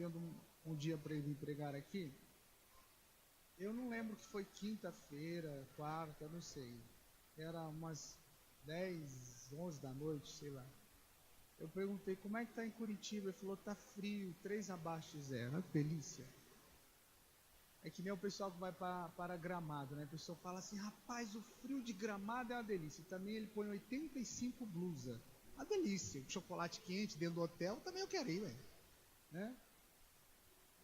escolhendo um dia para ele vir pregar aqui. Eu não lembro que foi quinta-feira, quarta, não sei. Era umas 10, 11 da noite, sei lá. Eu perguntei, como é que tá em Curitiba? Ele falou, tá frio, 3 abaixo de zero. Olha que delícia. É que nem o pessoal que vai para Gramado, né? O pessoal fala assim, rapaz, o frio de Gramado é uma delícia. E também ele põe 85 blusa. Uma delícia. Chocolate quente dentro do hotel, também eu quero ir, velho. Né?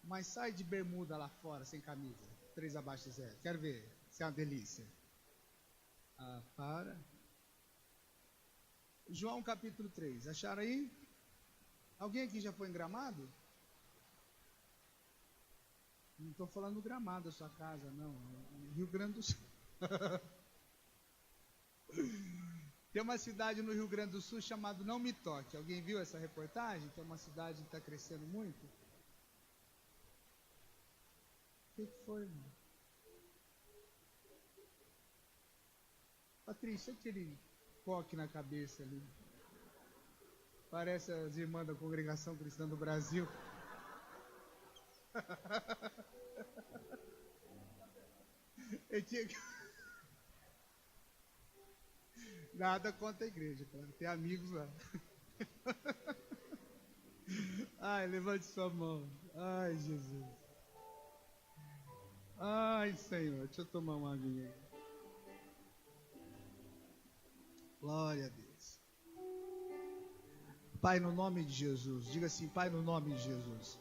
Mas sai de bermuda lá fora, sem camisa. 3 abaixo de zero. Quero ver se é uma delícia. Ah, para. João capítulo 3. Acharam aí? Alguém aqui já foi em Gramado? Não estou falando do Gramado da sua casa, não. Rio Grande do Sul. Tem uma cidade no Rio Grande do Sul chamada Não Me Toque. Alguém viu essa reportagem? Que é uma cidade que está crescendo muito. O que foi, irmão? Patrícia, aquele coque na cabeça ali. Parece as irmãs da Congregação Cristã do Brasil. Eu tinha que... Nada contra a igreja, claro. Tem amigos lá. Ai, levante sua mão. Ai, Jesus. Ai, Senhor. Deixa eu tomar uma aguinha aí. Glória a Deus. Pai, no nome de Jesus. Diga assim, Pai, no nome de Jesus.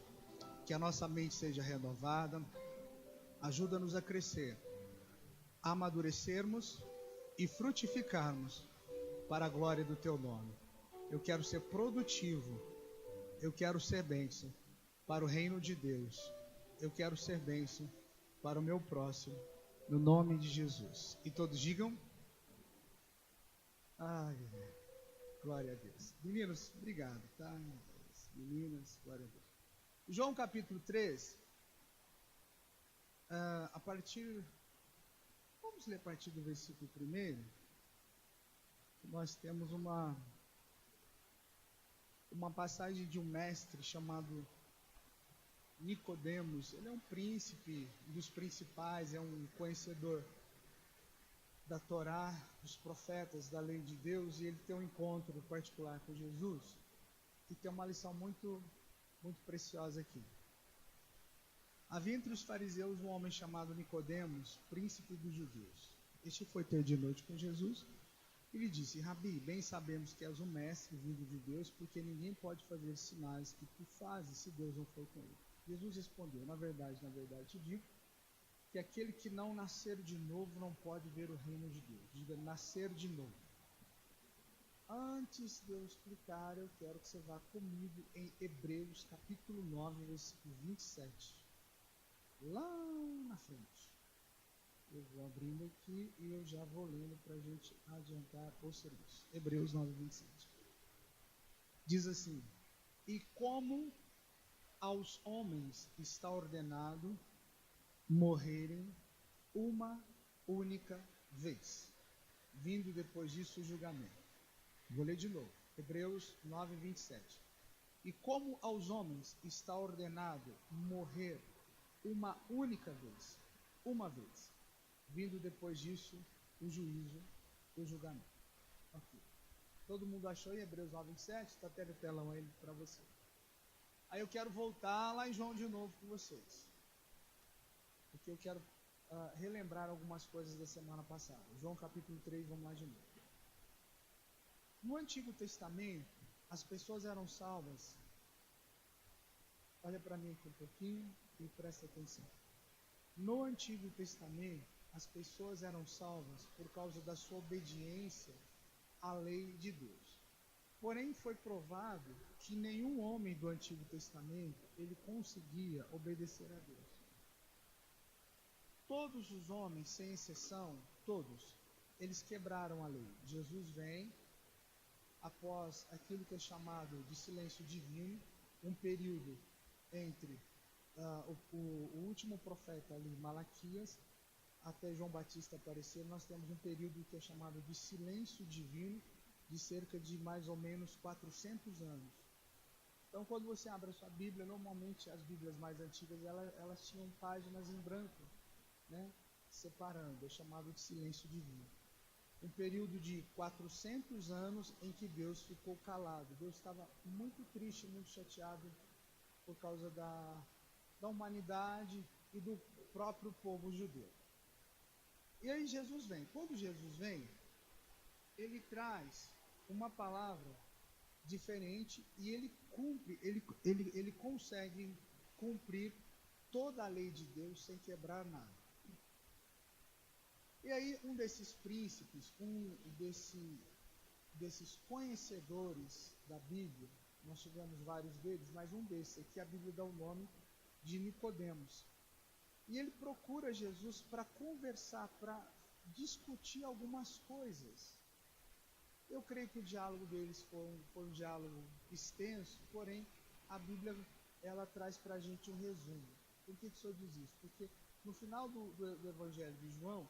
Que a nossa mente seja renovada. Ajuda-nos a crescer, a amadurecermos e frutificarmos para a glória do Teu nome. Eu quero ser produtivo. Eu quero ser bênção para o reino de Deus. Eu quero ser bênção para o meu próximo. No nome de Jesus. E todos digam: ai, glória a Deus. Meninos, obrigado, tá? Meninas, glória a Deus. João capítulo 3. Vamos ler a partir do versículo 1. Nós temos uma passagem de um mestre chamado Nicodemos. Ele é um príncipe dos principais, é um conhecedor da Torá, dos profetas, da lei de Deus, e ele tem um encontro particular com Jesus, e tem uma lição muito, muito preciosa aqui. Havia entre os fariseus um homem chamado Nicodemos, príncipe dos judeus. Este foi ter de noite com Jesus e lhe disse: Rabi, bem sabemos que és um mestre vindo de Deus, porque ninguém pode fazer sinais que tu fazes se Deus não for com ele. Jesus respondeu: na verdade te digo que aquele que não nascer de novo não pode ver o reino de Deus. Diga, nascer de novo. Antes de eu explicar, eu quero que você vá comigo em Hebreus capítulo 9, versículo 27. Lá na frente. Eu vou abrindo aqui e eu já vou lendo para a gente adiantar o serviço. Hebreus 9, 27. Diz assim: e como aos homens está ordenado morrerem uma única vez, vindo depois disso o julgamento. Vou ler de novo. Hebreus 9, 27. E como aos homens está ordenado morrer uma única vez, vindo depois disso o juízo, o julgamento. Okay. Todo mundo achou em Hebreus 9, 27? Está até no telão aí para você. Aí eu quero voltar lá em João de novo com vocês, porque eu quero relembrar algumas coisas da semana passada. João capítulo 3, vamos lá de novo. No Antigo Testamento, as pessoas eram salvas. Olha para mim aqui um pouquinho e presta atenção. No Antigo Testamento, as pessoas eram salvas por causa da sua obediência à lei de Deus. Porém, foi provado que nenhum homem do Antigo Testamento ele conseguia obedecer a Deus. Todos os homens, sem exceção, todos, eles quebraram a lei. Jesus vem após aquilo que é chamado de silêncio divino, um período entre o último profeta ali, Malaquias, até João Batista aparecer. Nós temos um período que é chamado de silêncio divino, de cerca de mais ou menos 400 anos. Então, quando você abre a sua Bíblia, normalmente as Bíblias mais antigas, elas tinham páginas em branco, né, separando, é chamado de silêncio divino. Um período de 400 anos em que Deus ficou calado. Deus estava muito triste, muito chateado por causa da humanidade e do próprio povo judeu. E aí Jesus vem. Quando Jesus vem, ele traz uma palavra diferente e ele cumpre, ele consegue cumprir toda a lei de Deus sem quebrar nada. E aí um desses príncipes, desses conhecedores da Bíblia, nós tivemos vários deles, mas um desses aqui, a Bíblia dá o nome de Nicodemos. E ele procura Jesus para conversar, para discutir algumas coisas. Eu creio que o diálogo deles foi um diálogo extenso, porém a Bíblia ela traz para a gente um resumo. Por que o senhor diz isso? Porque no final do Evangelho de João,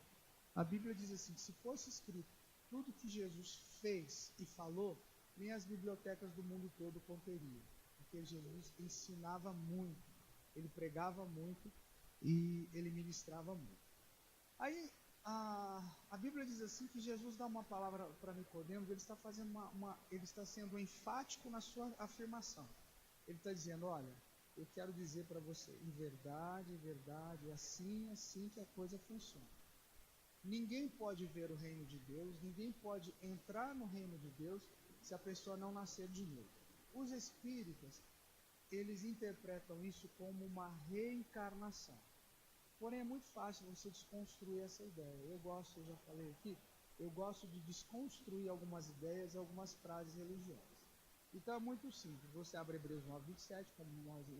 a Bíblia diz assim, que se fosse escrito tudo que Jesus fez e falou, nem as bibliotecas do mundo todo conteriam. Porque Jesus ensinava muito, ele pregava muito e ele ministrava muito. Aí a Bíblia diz assim que Jesus dá uma palavra para Nicodemos, ele está fazendo ele está sendo enfático na sua afirmação. Ele está dizendo, olha, eu quero dizer para você, em verdade, é assim que a coisa funciona. Ninguém pode ver o reino de Deus, ninguém pode entrar no reino de Deus se a pessoa não nascer de novo. Os espíritas, eles interpretam isso como uma reencarnação. Porém, é muito fácil você desconstruir essa ideia. Eu já falei aqui, eu gosto de desconstruir algumas ideias e algumas frases religiosas. Então é muito simples. Você abre Hebreus 9, 27, como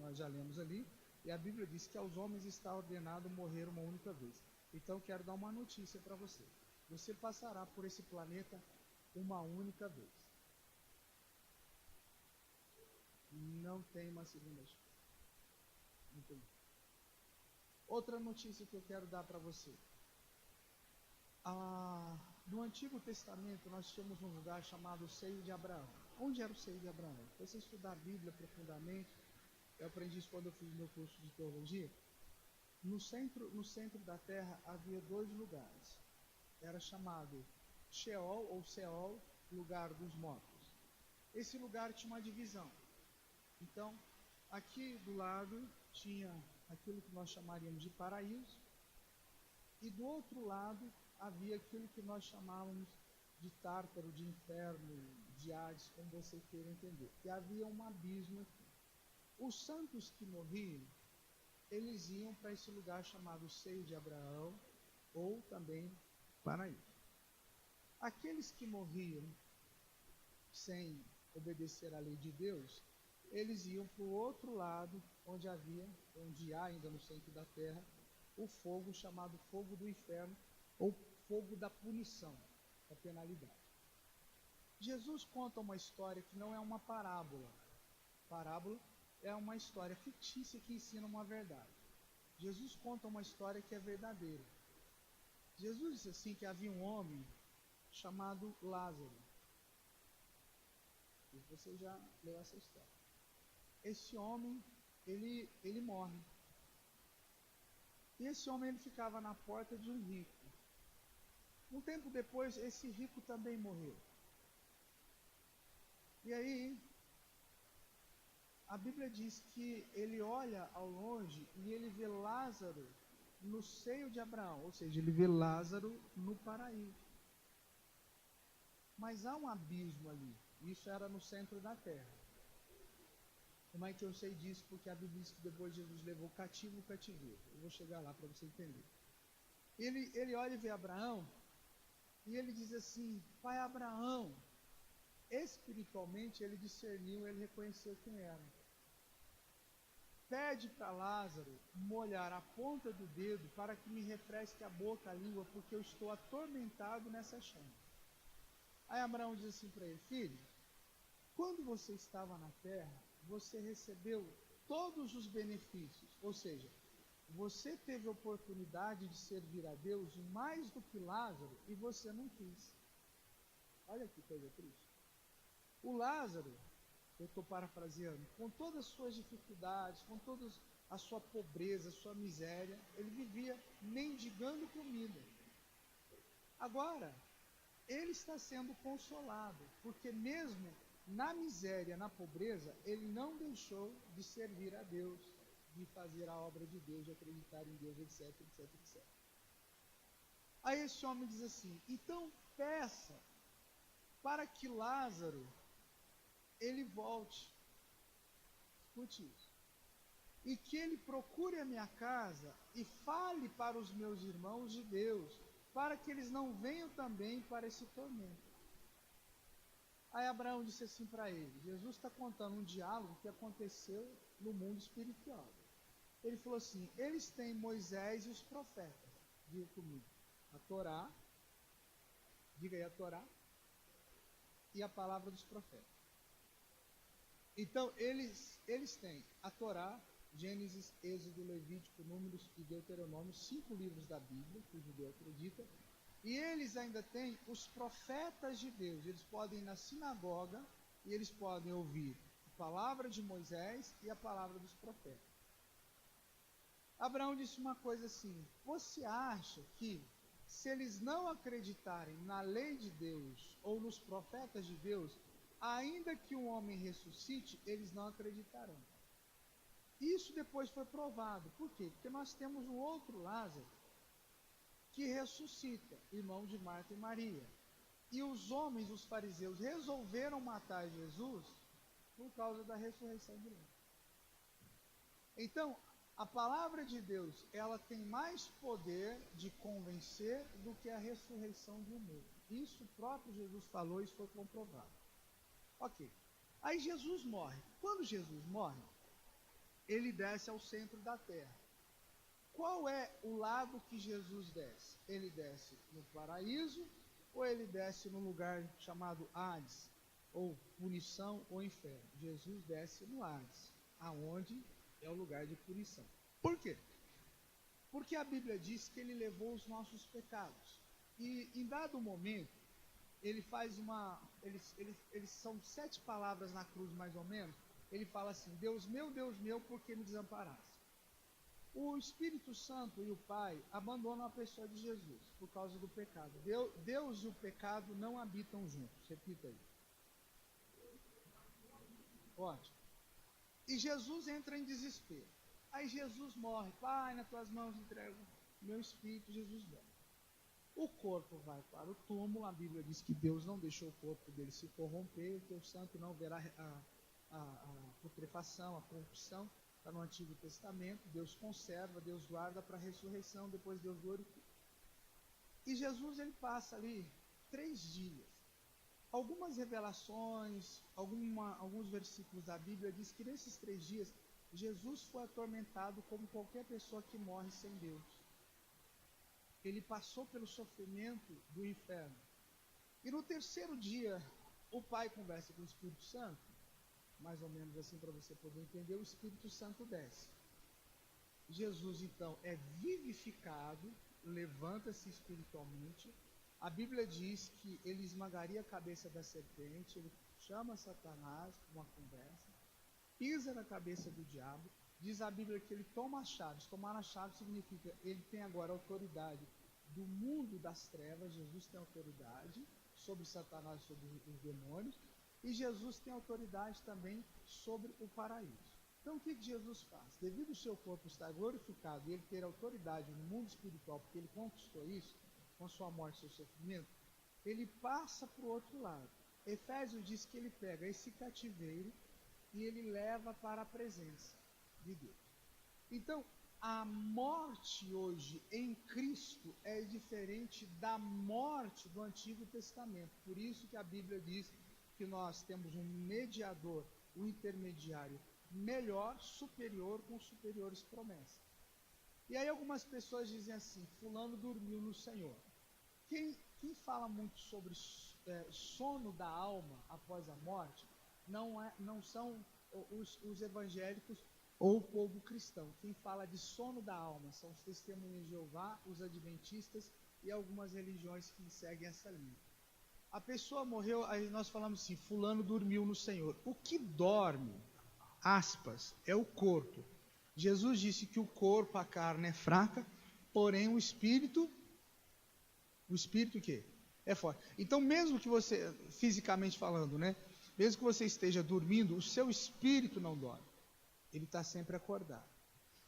nós já lemos ali, e a Bíblia diz que aos homens está ordenado morrer uma única vez. Então quero dar uma notícia para você. Você passará por esse planeta uma única vez. Não tem uma segunda chance. Não tem. Outra notícia que eu quero dar para você. No Antigo Testamento nós tínhamos um lugar chamado Seio de Abraão. Onde era o Seio de Abraão? Se você estudar a Bíblia profundamente, eu aprendi isso quando eu fiz meu curso de teologia. No centro da terra havia dois lugares. Era chamado Sheol ou Seol, lugar dos mortos. Esse lugar tinha uma divisão. Então, aqui do lado tinha aquilo que nós chamaríamos de paraíso, e do outro lado havia aquilo que nós chamávamos de Tártaro, de inferno, de Hades, como você queira entender. E havia um abismo aqui. Os santos que morriam, eles iam para esse lugar chamado Seio de Abraão, ou também paraíso. Aqueles que morriam sem obedecer à lei de Deus, eles iam para o outro lado, onde há ainda no centro da terra, o fogo chamado fogo do inferno, ou fogo da punição, da penalidade. Jesus conta uma história que não é uma parábola. Parábola é uma história fictícia que ensina uma verdade. Jesus conta uma história que é verdadeira. Jesus disse assim que havia um homem chamado Lázaro. E você já leu essa história. Esse homem, ele morre. E esse homem ele ficava na porta de um rico. Um tempo depois, esse rico também morreu. E aí, a Bíblia diz que ele olha ao longe e ele vê Lázaro no seio de Abraão, ou seja, ele vê Lázaro no paraíso. Mas há um abismo ali. Isso era no centro da terra. Como é que eu sei disso? Porque a Bíblia diz que depois Jesus levou cativo o cativeiro. Eu vou chegar lá para você entender. Ele olha e vê Abraão e ele diz assim, pai Abraão. Espiritualmente ele discerniu, ele reconheceu quem era. Pede para Lázaro molhar a ponta do dedo para que me refresque a boca, a língua, porque eu estou atormentado nessa chama. Aí Abraão diz assim para ele, filho, quando você estava na terra, você recebeu todos os benefícios, ou seja, você teve a oportunidade de servir a Deus mais do que Lázaro e você não quis. Olha que coisa triste. O Lázaro, eu estou parafraseando, com todas as suas dificuldades, com toda a sua pobreza, a sua miséria, ele vivia mendigando comida. Agora, ele está sendo consolado, porque mesmo na miséria, na pobreza, ele não deixou de servir a Deus, de fazer a obra de Deus, de acreditar em Deus, etc, etc, etc. Aí esse homem diz assim, então peça para que Lázaro, ele volte, escute isso, e que ele procure a minha casa e fale para os meus irmãos de Deus, para que eles não venham também para esse tormento. Aí Abraão disse assim para ele, Jesus está contando um diálogo que aconteceu no mundo espiritual. Ele falou assim, eles têm Moisés e os profetas, diga comigo, a Torá, diga aí a Torá, e a palavra dos profetas. Então, eles têm a Torá, Gênesis, Êxodo, Levítico, Números e Deuteronômio, 5 livros da Bíblia, que o judeu acredita, e eles ainda têm os profetas de Deus. Eles podem ir na sinagoga e eles podem ouvir a palavra de Moisés e a palavra dos profetas. Abraão disse uma coisa assim, você acha que se eles não acreditarem na lei de Deus ou nos profetas de Deus, ainda que um homem ressuscite, eles não acreditarão? Isso depois foi provado. Por quê? Porque nós temos um outro Lázaro que ressuscita, irmão de Marta e Maria. E os homens, os fariseus, resolveram matar Jesus por causa da ressurreição de Lázaro. Então, a palavra de Deus, ela tem mais poder de convencer do que a ressurreição de um morto. Isso o próprio Jesus falou, isso foi comprovado. Ok. Aí Jesus morre. Quando Jesus morre, ele desce ao centro da terra. Qual é o lado que Jesus desce? Ele desce no paraíso ou ele desce no lugar chamado Hades, ou punição ou inferno? Jesus desce no Hades, aonde é o lugar de punição. Por quê? Porque a Bíblia diz que ele levou os nossos pecados. E em dado momento, ele faz eles são 7 palavras na cruz mais ou menos. Ele fala assim, Deus meu, por que me desamparaste? O Espírito Santo e o Pai abandonam a pessoa de Jesus por causa do pecado. Deus e o pecado não habitam juntos. Repita aí. Ótimo. E Jesus entra em desespero. Aí Jesus morre. Pai, nas tuas mãos entrego meu espírito. Jesus morre. O corpo vai para o túmulo. A Bíblia diz que Deus não deixou o corpo dele se corromper. O teu santo não verá a putrefação, a corrupção. Está no Antigo Testamento. Deus conserva, Deus guarda para a ressurreição. Depois Deus glorifica. E Jesus, ele passa ali 3 dias. Algumas revelações, alguns versículos da Bíblia diz que nesses 3 dias Jesus foi atormentado como qualquer pessoa que morre sem Deus. Ele passou pelo sofrimento do inferno. E no 3º dia, o Pai conversa com o Espírito Santo, mais ou menos assim para você poder entender, o Espírito Santo desce. Jesus então é vivificado, levanta-se espiritualmente. A Bíblia diz que ele esmagaria a cabeça da serpente, ele chama Satanás para uma conversa, pisa na cabeça do diabo, diz a Bíblia que ele toma as chaves. Tomar as chaves significa ele tem agora autoridade do mundo das trevas. Jesus tem autoridade sobre Satanás, sobre os demônios, e Jesus tem autoridade também sobre o paraíso. Então o que Jesus faz? Devido ao seu corpo estar glorificado e ele ter autoridade no mundo espiritual, porque ele conquistou isso, com sua morte e seu sofrimento, ele passa para o outro lado. Efésios diz que ele pega esse cativeiro e ele leva para a presença de Deus. Então, a morte hoje em Cristo é diferente da morte do Antigo Testamento. Por isso que a Bíblia diz que nós temos um mediador, um intermediário melhor, superior, com superiores promessas. E aí algumas pessoas dizem assim, fulano dormiu no Senhor. Quem fala muito sobre sono da alma após a morte, não são os evangélicos ou o povo cristão. Quem fala de sono da alma são os testemunhas de Jeová, os adventistas e algumas religiões que seguem essa linha. A pessoa morreu, aí nós falamos assim, fulano dormiu no Senhor. O que dorme, aspas, é o corpo. Jesus disse que o corpo, a carne é fraca, porém o espírito o quê? É forte. Então, mesmo que você, fisicamente falando, né? Mesmo que você esteja dormindo, o seu espírito não dorme. Ele está sempre acordado.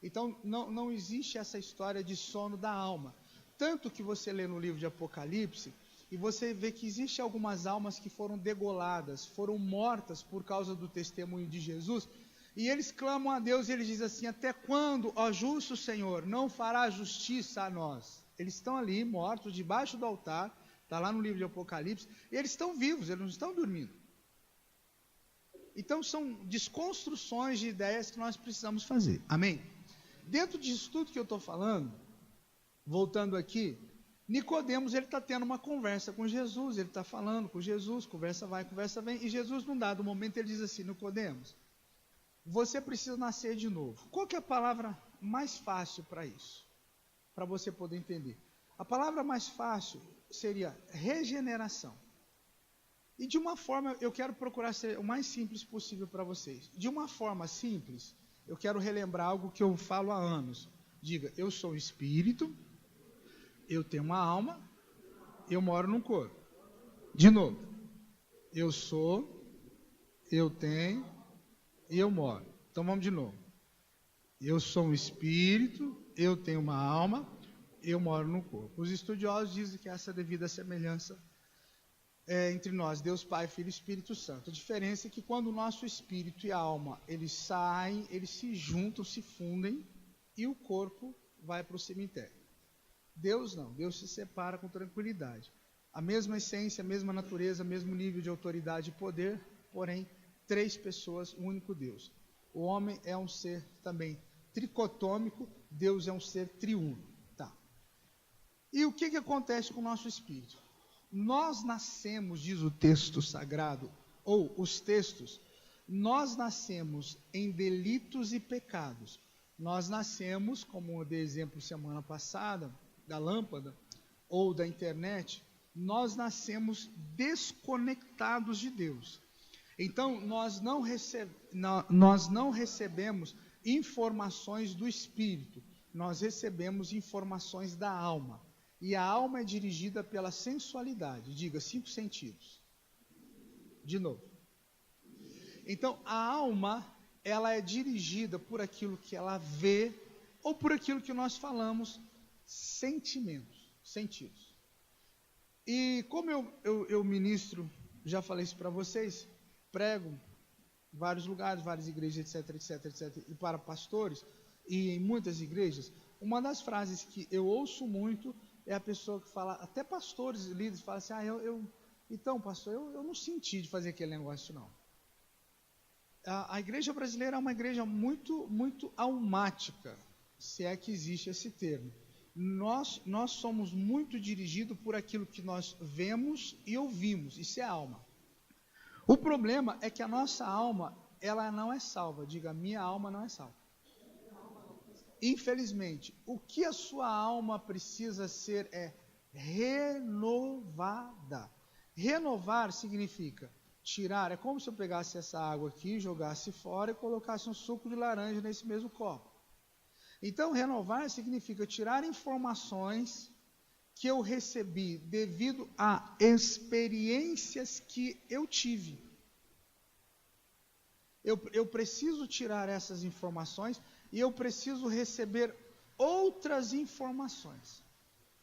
Então, não existe essa história de sono da alma. Tanto que você lê no livro de Apocalipse, e você vê que existem algumas almas que foram degoladas, foram mortas por causa do testemunho de Jesus, e eles clamam a Deus e eles dizem assim, até quando, ó justo Senhor, não fará justiça a nós? Eles estão ali, mortos, debaixo do altar, está lá no livro de Apocalipse, e eles estão vivos, eles não estão dormindo. Então são desconstruções de ideias que nós precisamos fazer, amém? Dentro disso tudo que eu estou falando, voltando aqui, Nicodemos, ele está tendo uma conversa com Jesus, ele está falando com Jesus, conversa vai, conversa vem, e Jesus, num dado momento, ele diz assim, Nicodemos, você precisa nascer de novo. Qual que é a palavra mais fácil para isso? Para você poder entender. A palavra mais fácil seria regeneração. E de uma forma, eu quero procurar ser o mais simples possível para vocês. De uma forma simples, eu quero relembrar algo que eu falo há anos. Diga, eu sou espírito, eu tenho uma alma, eu moro num corpo. De novo, eu sou, eu tenho e eu moro. Então vamos de novo. Eu sou um espírito, eu tenho uma alma, eu moro num corpo. Os estudiosos dizem que essa é a devida semelhança entre nós, Deus Pai, Filho e Espírito Santo. A diferença é que quando o nosso espírito e a alma, eles saem, eles se juntam, se fundem, e o corpo vai para o cemitério. Deus não, Deus se separa com tranquilidade. A mesma essência, a mesma natureza, o mesmo nível de autoridade e poder, porém, 3 pessoas, um único Deus. O homem é um ser também tricotômico, Deus é um ser triuno. Tá. E o que acontece com o nosso espírito? Nós nascemos, diz o texto sagrado, ou os textos, nós nascemos em delitos e pecados. Nós nascemos, como eu dei exemplo semana passada, da lâmpada ou da internet, nós nascemos desconectados de Deus. Então, nós não recebemos informações do Espírito, nós recebemos informações da alma. E a alma é dirigida pela sensualidade, diga, 5 sentidos. De novo. Então, a alma, ela é dirigida por aquilo que ela vê, ou por aquilo que nós falamos, sentimentos, sentidos. E como eu ministro, já falei isso para vocês, prego em vários lugares, várias igrejas, etc, e para pastores, e em muitas igrejas, uma das frases que eu ouço muito é a pessoa que fala, até pastores, líderes, falam assim, então pastor, eu não senti de fazer aquele negócio não. A igreja brasileira é uma igreja muito, muito almática, se é que existe esse termo. Nós somos muito dirigidos por aquilo que nós vemos e ouvimos, isso é alma. O problema é que a nossa alma, ela não é salva, diga, minha alma não é salva. Infelizmente, o que a sua alma precisa ser é renovada. Renovar significa tirar, é como se eu pegasse essa água aqui, jogasse fora e colocasse um suco de laranja nesse mesmo copo. Então, renovar significa tirar informações que eu recebi devido a experiências que eu tive. Eu preciso tirar essas informações e eu preciso receber outras informações.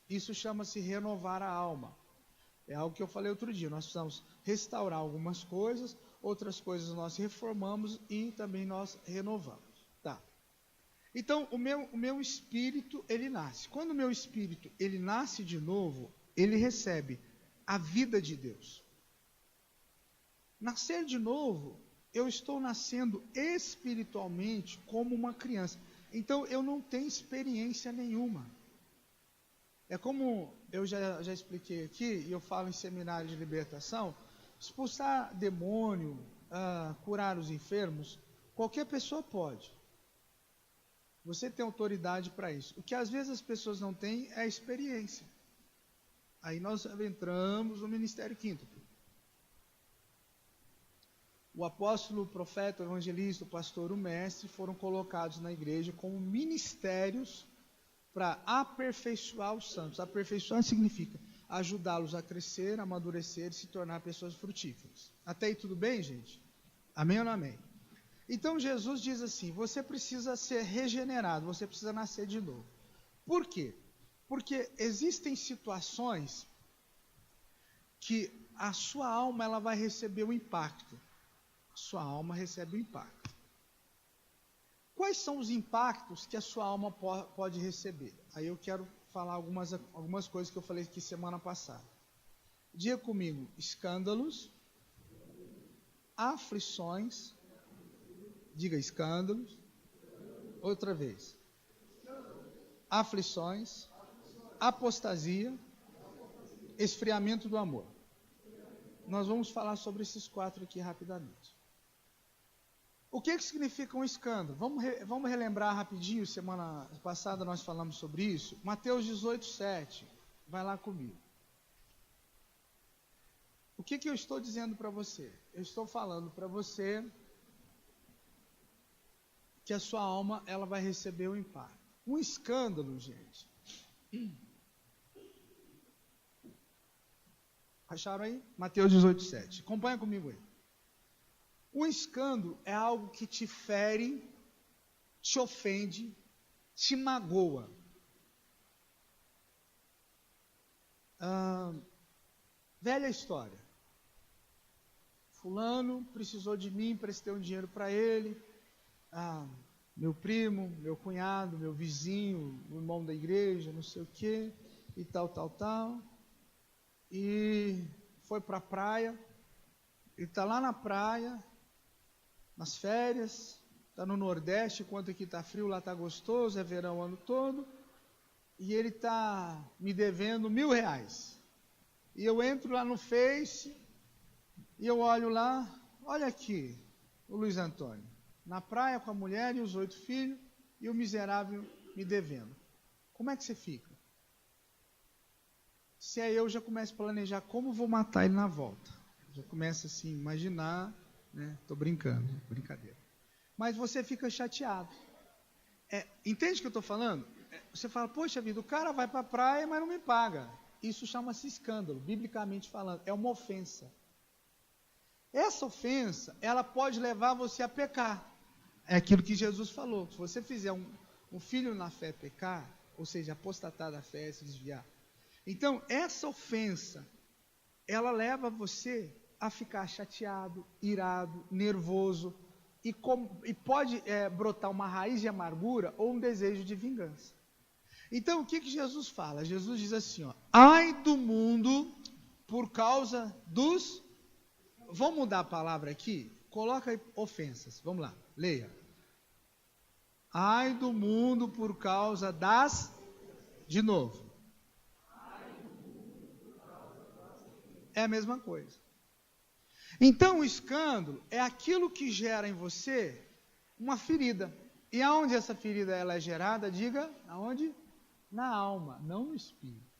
Isso chama-se renovar a alma. É algo que eu falei outro dia. Nós precisamos restaurar algumas coisas, outras coisas nós reformamos e também nós renovamos. Tá. Então, o meu espírito, ele nasce. Quando o meu espírito, ele nasce de novo, ele recebe a vida de Deus. Nascer de novo, eu estou nascendo espiritualmente como uma criança. Então, eu não tenho experiência nenhuma. É como eu já expliquei aqui, e eu falo em seminário de libertação, expulsar demônio, curar os enfermos, qualquer pessoa pode. Você tem autoridade para isso. O que às vezes as pessoas não têm é a experiência. Aí nós entramos no ministério quíntuple. O apóstolo, o profeta, o evangelista, o pastor, o mestre foram colocados na igreja como ministérios para aperfeiçoar os santos. Aperfeiçoar significa ajudá-los a crescer, amadurecer e se tornar pessoas frutíferas. Até aí tudo bem, gente? Amém ou não amém? Então Jesus diz assim, você precisa ser regenerado, você precisa nascer de novo. Por quê? Porque existem situações que a sua alma ela vai receber um impacto. A sua alma recebe um impacto. Quais são os impactos que a sua alma pode receber? Aí eu quero falar algumas coisas que eu falei aqui semana passada. Diga comigo, escândalos, aflições, diga escândalos, outra vez, aflições, apostasia, esfriamento do amor. Nós vamos falar sobre esses 4 aqui rapidamente. O que significa um escândalo? Vamos relembrar rapidinho, semana passada nós falamos sobre isso. Mateus 18, 7. Vai lá comigo. O que eu estou dizendo para você? Eu estou falando para você que a sua alma ela vai receber um impacto. Um escândalo, gente. Acharam aí? Mateus 18, 7. Acompanha comigo aí. Um escândalo é algo que te fere, te ofende, te magoa. Velha história. Fulano precisou de mim, emprestei um dinheiro para ele. Meu primo, meu cunhado, meu vizinho, o irmão da igreja, não sei o quê, e tal. E foi para a praia. Ele está lá na praia, nas férias, está no Nordeste, enquanto aqui está frio, lá está gostoso, é verão o ano todo, e ele está me devendo R$1.000. E eu entro lá no Face, e eu olho lá, olha aqui, o Luiz Antônio, na praia com a mulher e os 8 filhos, e o miserável me devendo. Como é que você fica? Se é eu, já começo a planejar como vou matar ele na volta. Já começa assim, imaginar, né? Estou brincando, brincadeira. Mas você fica chateado. Entende o que eu estou falando? Você fala, poxa vida, o cara vai para a praia, mas não me paga. Isso chama-se escândalo, biblicamente falando. É uma ofensa. Essa ofensa, ela pode levar você a pecar. É aquilo que Jesus falou. Se você fizer um filho na fé pecar, ou seja, apostatar da fé, se desviar. Então, essa ofensa, ela leva você a ficar chateado, irado, nervoso, e pode brotar uma raiz de amargura ou um desejo de vingança. Então, o que Jesus fala? Jesus diz assim, ai do mundo por causa dos... Vamos mudar a palavra aqui? Coloca aí ofensas. Vamos lá, leia. Ai do mundo por causa das... De novo. É a mesma coisa. Então, o escândalo é aquilo que gera em você uma ferida. E aonde essa ferida ela é gerada? Diga, aonde? Na alma, não no espírito.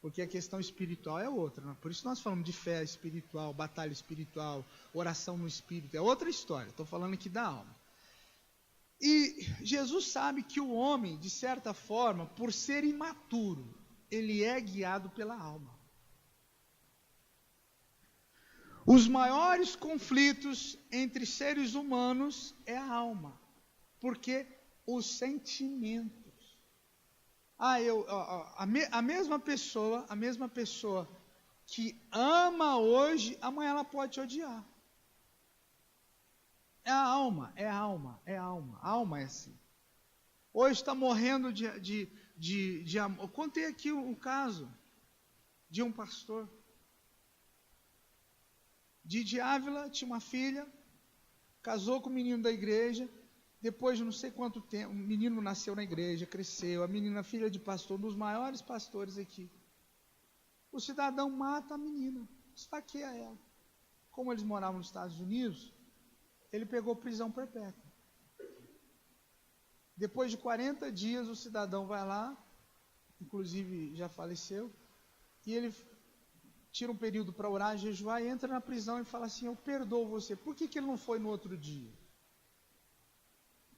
Porque a questão espiritual é outra. Né? Por isso nós falamos de fé espiritual, batalha espiritual, oração no espírito. É outra história. Estou falando aqui da alma. E Jesus sabe que o homem, de certa forma, por ser imaturo, ele é guiado pela alma. Os maiores conflitos entre seres humanos é a alma, porque os sentimentos. A mesma pessoa que ama hoje, amanhã ela pode te odiar. É a alma. A alma é assim. Hoje está morrendo de amor. Eu contei aqui um caso de um pastor. Didi Ávila tinha uma filha, casou com o menino da igreja, depois de não sei quanto tempo, o menino nasceu na igreja, cresceu, a menina filha de pastor, um dos maiores pastores aqui. O cidadão mata a menina, esfaqueia ela. Como eles moravam nos Estados Unidos, ele pegou prisão perpétua. Depois de 40 dias, o cidadão vai lá, inclusive já faleceu, e ele tira um período para orar, jejuar, entra na prisão e fala assim, eu perdoo você. Por que ele não foi no outro dia?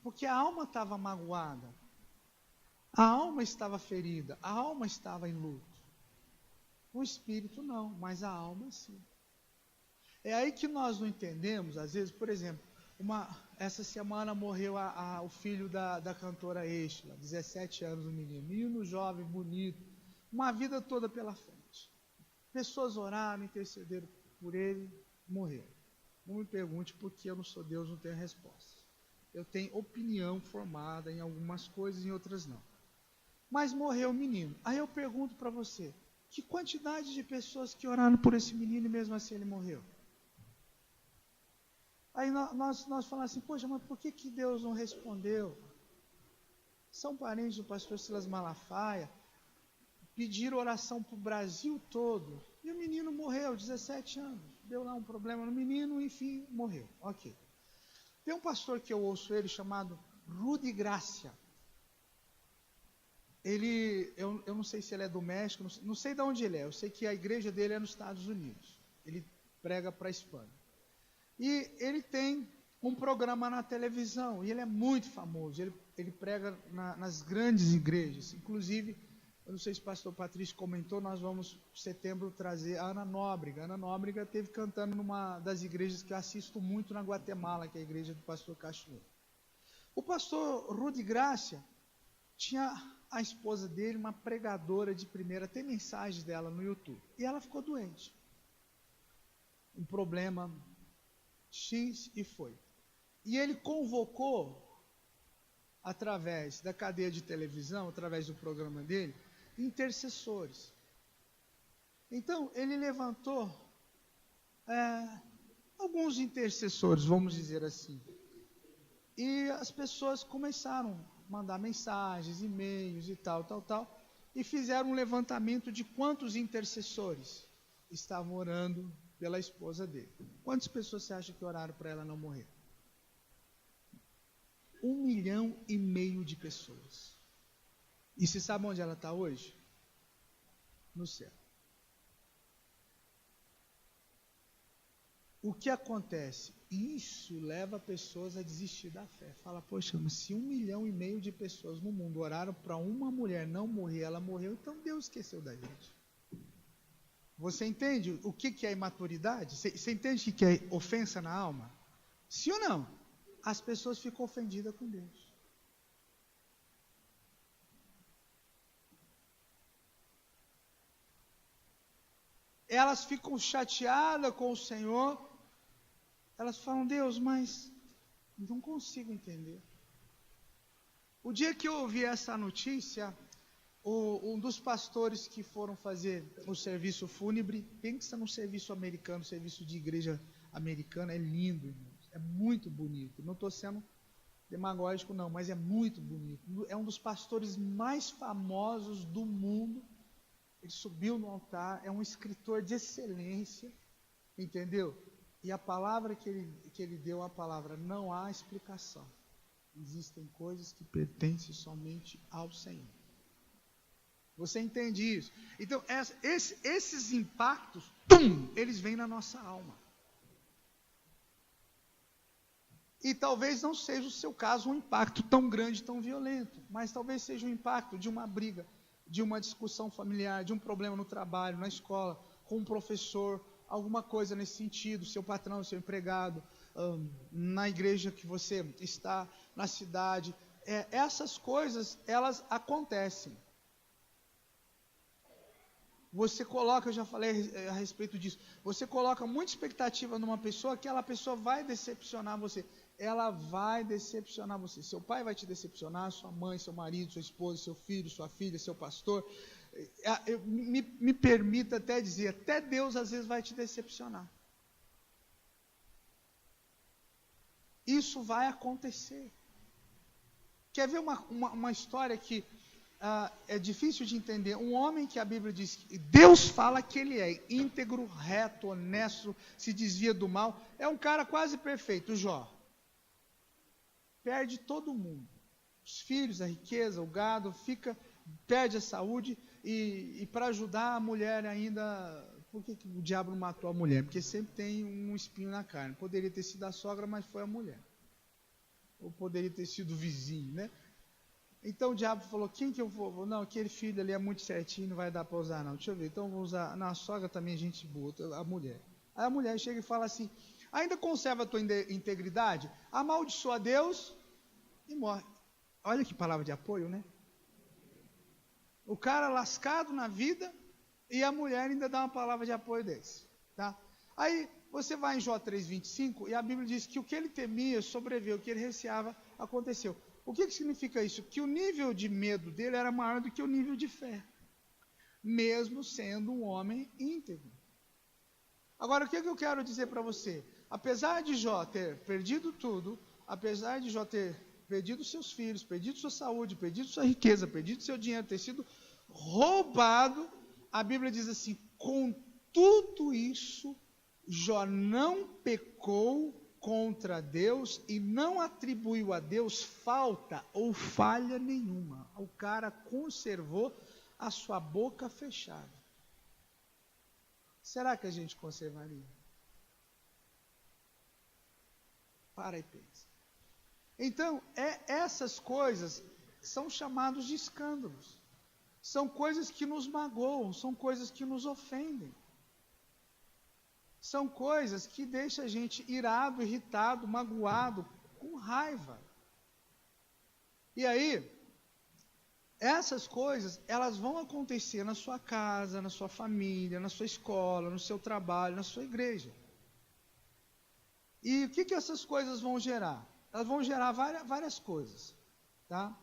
Porque a alma estava magoada, a alma estava ferida, a alma estava em luto. O espírito não, mas a alma sim. É aí que nós não entendemos, às vezes, por exemplo, essa semana morreu o filho da cantora Estela, 17 anos, um menino jovem, bonito, uma vida toda pela frente. Pessoas oraram, intercederam por ele, morreu. Não me pergunte porque eu não sou Deus, não tenho resposta. Eu tenho opinião formada em algumas coisas, em outras não. Mas morreu o menino. Aí eu pergunto para você, que quantidade de pessoas que oraram por esse menino e mesmo assim ele morreu? Aí nós falamos assim, poxa, mas por que Deus não respondeu? São parentes do pastor Silas Malafaia, pediram oração para o Brasil todo, e o menino morreu, 17 anos, deu lá um problema no menino, enfim, morreu, ok. Tem um pastor que eu ouço ele, chamado Rudy Gracia. Eu não sei se ele é do México, não sei de onde ele é, eu sei que a igreja dele é nos Estados Unidos, ele prega para a Espanha. E ele tem um programa na televisão, e ele é muito famoso, ele prega nas grandes igrejas, inclusive, eu não sei se o pastor Patrício comentou, nós vamos, em setembro, trazer a Ana Nóbrega. A Ana Nóbrega esteve cantando numa das igrejas que eu assisto muito na Guatemala, que é a igreja do pastor Cachoeira. O pastor Rudy Gracia tinha a esposa dele, uma pregadora de primeira, tem mensagens dela no YouTube, e ela ficou doente. Um problema X e foi. E ele convocou, através da cadeia de televisão, através do programa dele, intercessores. Então, ele levantou alguns intercessores, vamos dizer assim. E as pessoas começaram a mandar mensagens, e-mails e tal, e fizeram um levantamento de quantos intercessores estavam orando pela esposa dele. Quantas pessoas você acha que oraram para ela não morrer? 1,5 milhão de pessoas. E você sabe onde ela está hoje? No céu. O que acontece? Isso leva pessoas a desistir da fé. Fala, poxa, mas se 1,5 milhão de pessoas no mundo oraram para uma mulher não morrer, ela morreu, então Deus esqueceu da gente. Você entende o que é imaturidade? Você entende o que é ofensa na alma? Sim ou não? As pessoas ficam ofendidas com Deus. Elas ficam chateadas com o Senhor. Elas falam, Deus, mas não consigo entender. O dia que eu ouvi essa notícia, um dos pastores que foram fazer o serviço fúnebre, pensa num serviço americano, serviço de igreja americana, é lindo, irmãos, é muito bonito. Não estou sendo demagógico não, mas é muito bonito. É um dos pastores mais famosos do mundo. Ele subiu no altar, é um escritor de excelência, entendeu? E a palavra que ele deu, a palavra, não há explicação. Existem coisas que pertencem somente ao Senhor. Você entende isso? Então, esses impactos, eles vêm na nossa alma. E talvez não seja o seu caso um impacto tão grande, tão violento, mas talvez seja um impacto de uma briga, de uma discussão familiar, de um problema no trabalho, na escola, com um professor, alguma coisa nesse sentido, seu patrão, seu empregado, na igreja que você está, na cidade. Essas coisas, elas acontecem. Você coloca, eu já falei a respeito disso, você coloca muita expectativa numa pessoa, aquela pessoa vai decepcionar você. Ela vai decepcionar você. Seu pai vai te decepcionar, sua mãe, seu marido, sua esposa, seu filho, sua filha, seu pastor. Me permita até dizer, até Deus às vezes vai te decepcionar. Isso vai acontecer. Quer ver uma história que é difícil de entender? Um homem que a Bíblia diz que Deus fala que ele é íntegro, reto, honesto, se desvia do mal, é um cara quase perfeito, Jó. Perde todo mundo, os filhos, a riqueza, o gado, perde a saúde, e para ajudar a mulher ainda por que o diabo não matou a mulher? Porque sempre tem um espinho na carne. Poderia ter sido a sogra, mas foi a mulher. Ou poderia ter sido o vizinho, né? Então o diabo falou, quem que eu vou? Não, aquele filho ali é muito certinho, não vai dar para usar não. Deixa eu ver, então eu vou usar, na sogra também gente boa, a mulher. Aí a mulher chega e fala assim, ainda conserva a tua integridade? Amaldiçoa a Deus e morre. Olha que palavra de apoio, né? O cara lascado na vida e a mulher ainda dá uma palavra de apoio desse, tá? Aí você vai em Jó 3,25 e a Bíblia diz que o que ele temia sobreveu, o que ele receava aconteceu. O que significa isso? Que o nível de medo dele era maior do que o nível de fé, mesmo sendo um homem íntegro. Agora, o que eu quero dizer para você? Apesar de Jó ter perdido tudo, apesar de Jó ter perdido seus filhos, perdido sua saúde, perdido sua riqueza, perdido seu dinheiro, ter sido roubado, a Bíblia diz assim, com tudo isso, Jó não pecou contra Deus e não atribuiu a Deus falta ou falha nenhuma. O cara conservou a sua boca fechada. Será que a gente conservaria? Para e pensa. Então, essas coisas são chamados de escândalos. São coisas que nos magoam, são coisas que nos ofendem. São coisas que deixam a gente irado, irritado, magoado, com raiva. E aí, essas coisas, elas vão acontecer na sua casa, na sua família, na sua escola, no seu trabalho, na sua igreja. E o que essas coisas vão gerar? Elas vão gerar várias coisas, tá?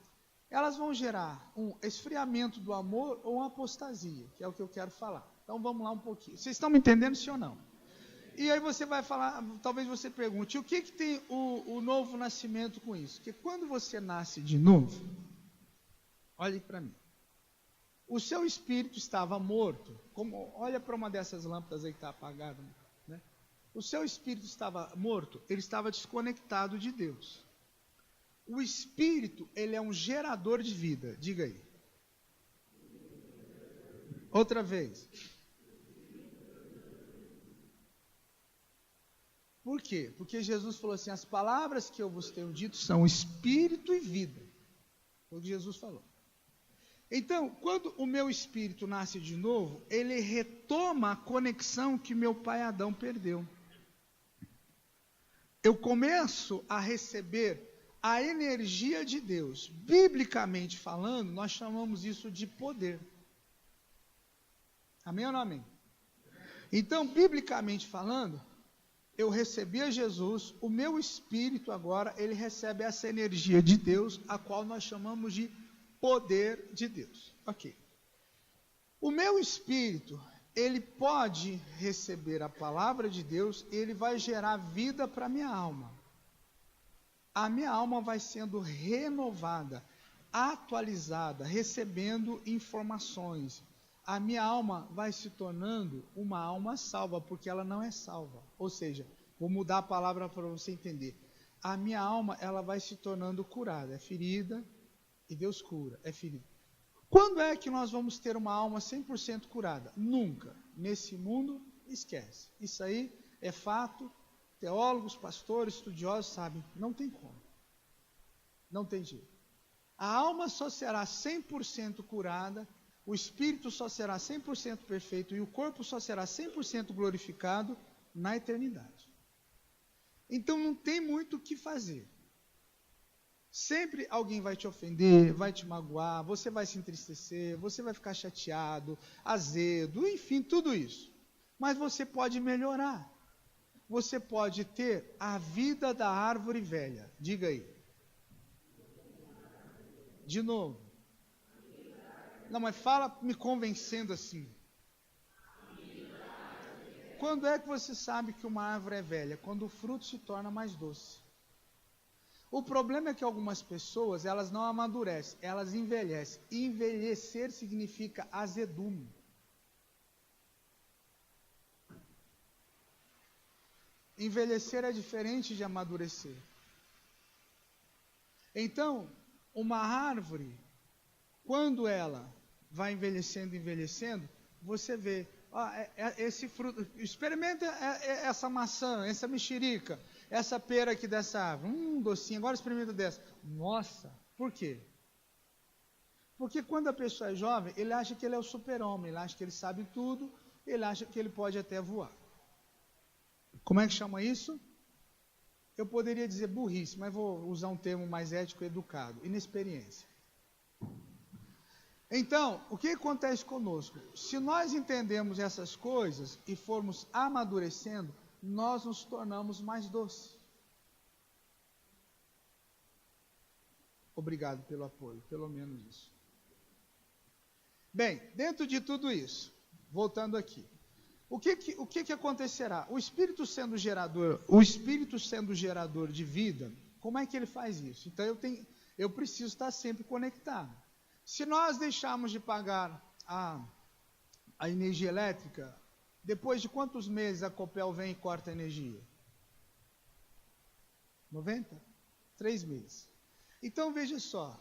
Elas vão gerar um esfriamento do amor ou uma apostasia, que é o que eu quero falar. Então vamos lá um pouquinho. Vocês estão me entendendo, sim ou não? E aí você vai falar, talvez você pergunte, o que tem o novo nascimento com isso? Porque quando você nasce de novo, olhe para mim, o seu espírito estava morto, olha para uma dessas lâmpadas aí que está apagada, né? O seu espírito estava morto, ele estava desconectado de Deus. O espírito, ele é um gerador de vida, diga aí. Outra vez. Por quê? Porque Jesus falou assim, as palavras que eu vos tenho dito são espírito e vida. Foi o que Jesus falou. Então, quando o meu espírito nasce de novo, ele retoma a conexão que meu pai Adão perdeu. Eu começo a receber a energia de Deus. Biblicamente falando, nós chamamos isso de poder. Amém ou não amém? Então, biblicamente falando, eu recebi a Jesus, o meu espírito agora, ele recebe essa energia de Deus, a qual nós chamamos de poder de Deus. Ok. O meu espírito, ele pode receber a palavra de Deus, ele vai gerar vida para a minha alma. A minha alma vai sendo renovada, atualizada, recebendo informações. A minha alma vai se tornando uma alma salva, porque ela não é salva. Ou seja, vou mudar a palavra para você entender. A minha alma, ela vai se tornando curada, é ferida e Deus cura, é ferida. Quando é que nós vamos ter uma alma 100% curada? Nunca. Nesse mundo, esquece. Isso aí é fato. Teólogos, pastores, estudiosos sabem. Não tem como. Não tem jeito. A alma só será 100% curada, o espírito só será 100% perfeito e o corpo só será 100% glorificado na eternidade. Então não tem muito o que fazer. Sempre alguém vai te ofender, vai te magoar, você vai se entristecer, você vai ficar chateado, azedo, enfim, tudo isso. Mas você pode melhorar. Você pode ter a vida da árvore velha. Diga aí. De novo. Não, mas fala me convencendo assim. Quando é que você sabe que uma árvore é velha? Quando o fruto se torna mais doce. O problema é que algumas pessoas, elas não amadurecem, elas envelhecem. Envelhecer significa azedume. Envelhecer é diferente de amadurecer. Então, uma árvore, quando ela vai envelhecendo, você vê, esse fruto, experimenta essa maçã, essa mexerica, essa pera aqui dessa árvore, docinho, agora experimenta dessa. Nossa, por quê? Porque quando a pessoa é jovem, ele acha que ele é o super-homem, ele acha que ele sabe tudo, ele acha que ele pode até voar. Como é que chama isso? Eu poderia dizer burrice, mas vou usar um termo mais ético e educado, inexperiência. Então, o que acontece conosco? Se nós entendemos essas coisas e formos amadurecendo, nós nos tornamos mais doces. Obrigado pelo apoio, pelo menos isso. Bem, dentro de tudo isso, voltando aqui, o que acontecerá? O Espírito sendo gerador de vida, como é que ele faz isso? Então eu preciso estar sempre conectado. Se nós deixarmos de pagar a energia elétrica, depois de quantos meses a Copel vem e corta a energia? 90? 3 meses. Então veja só,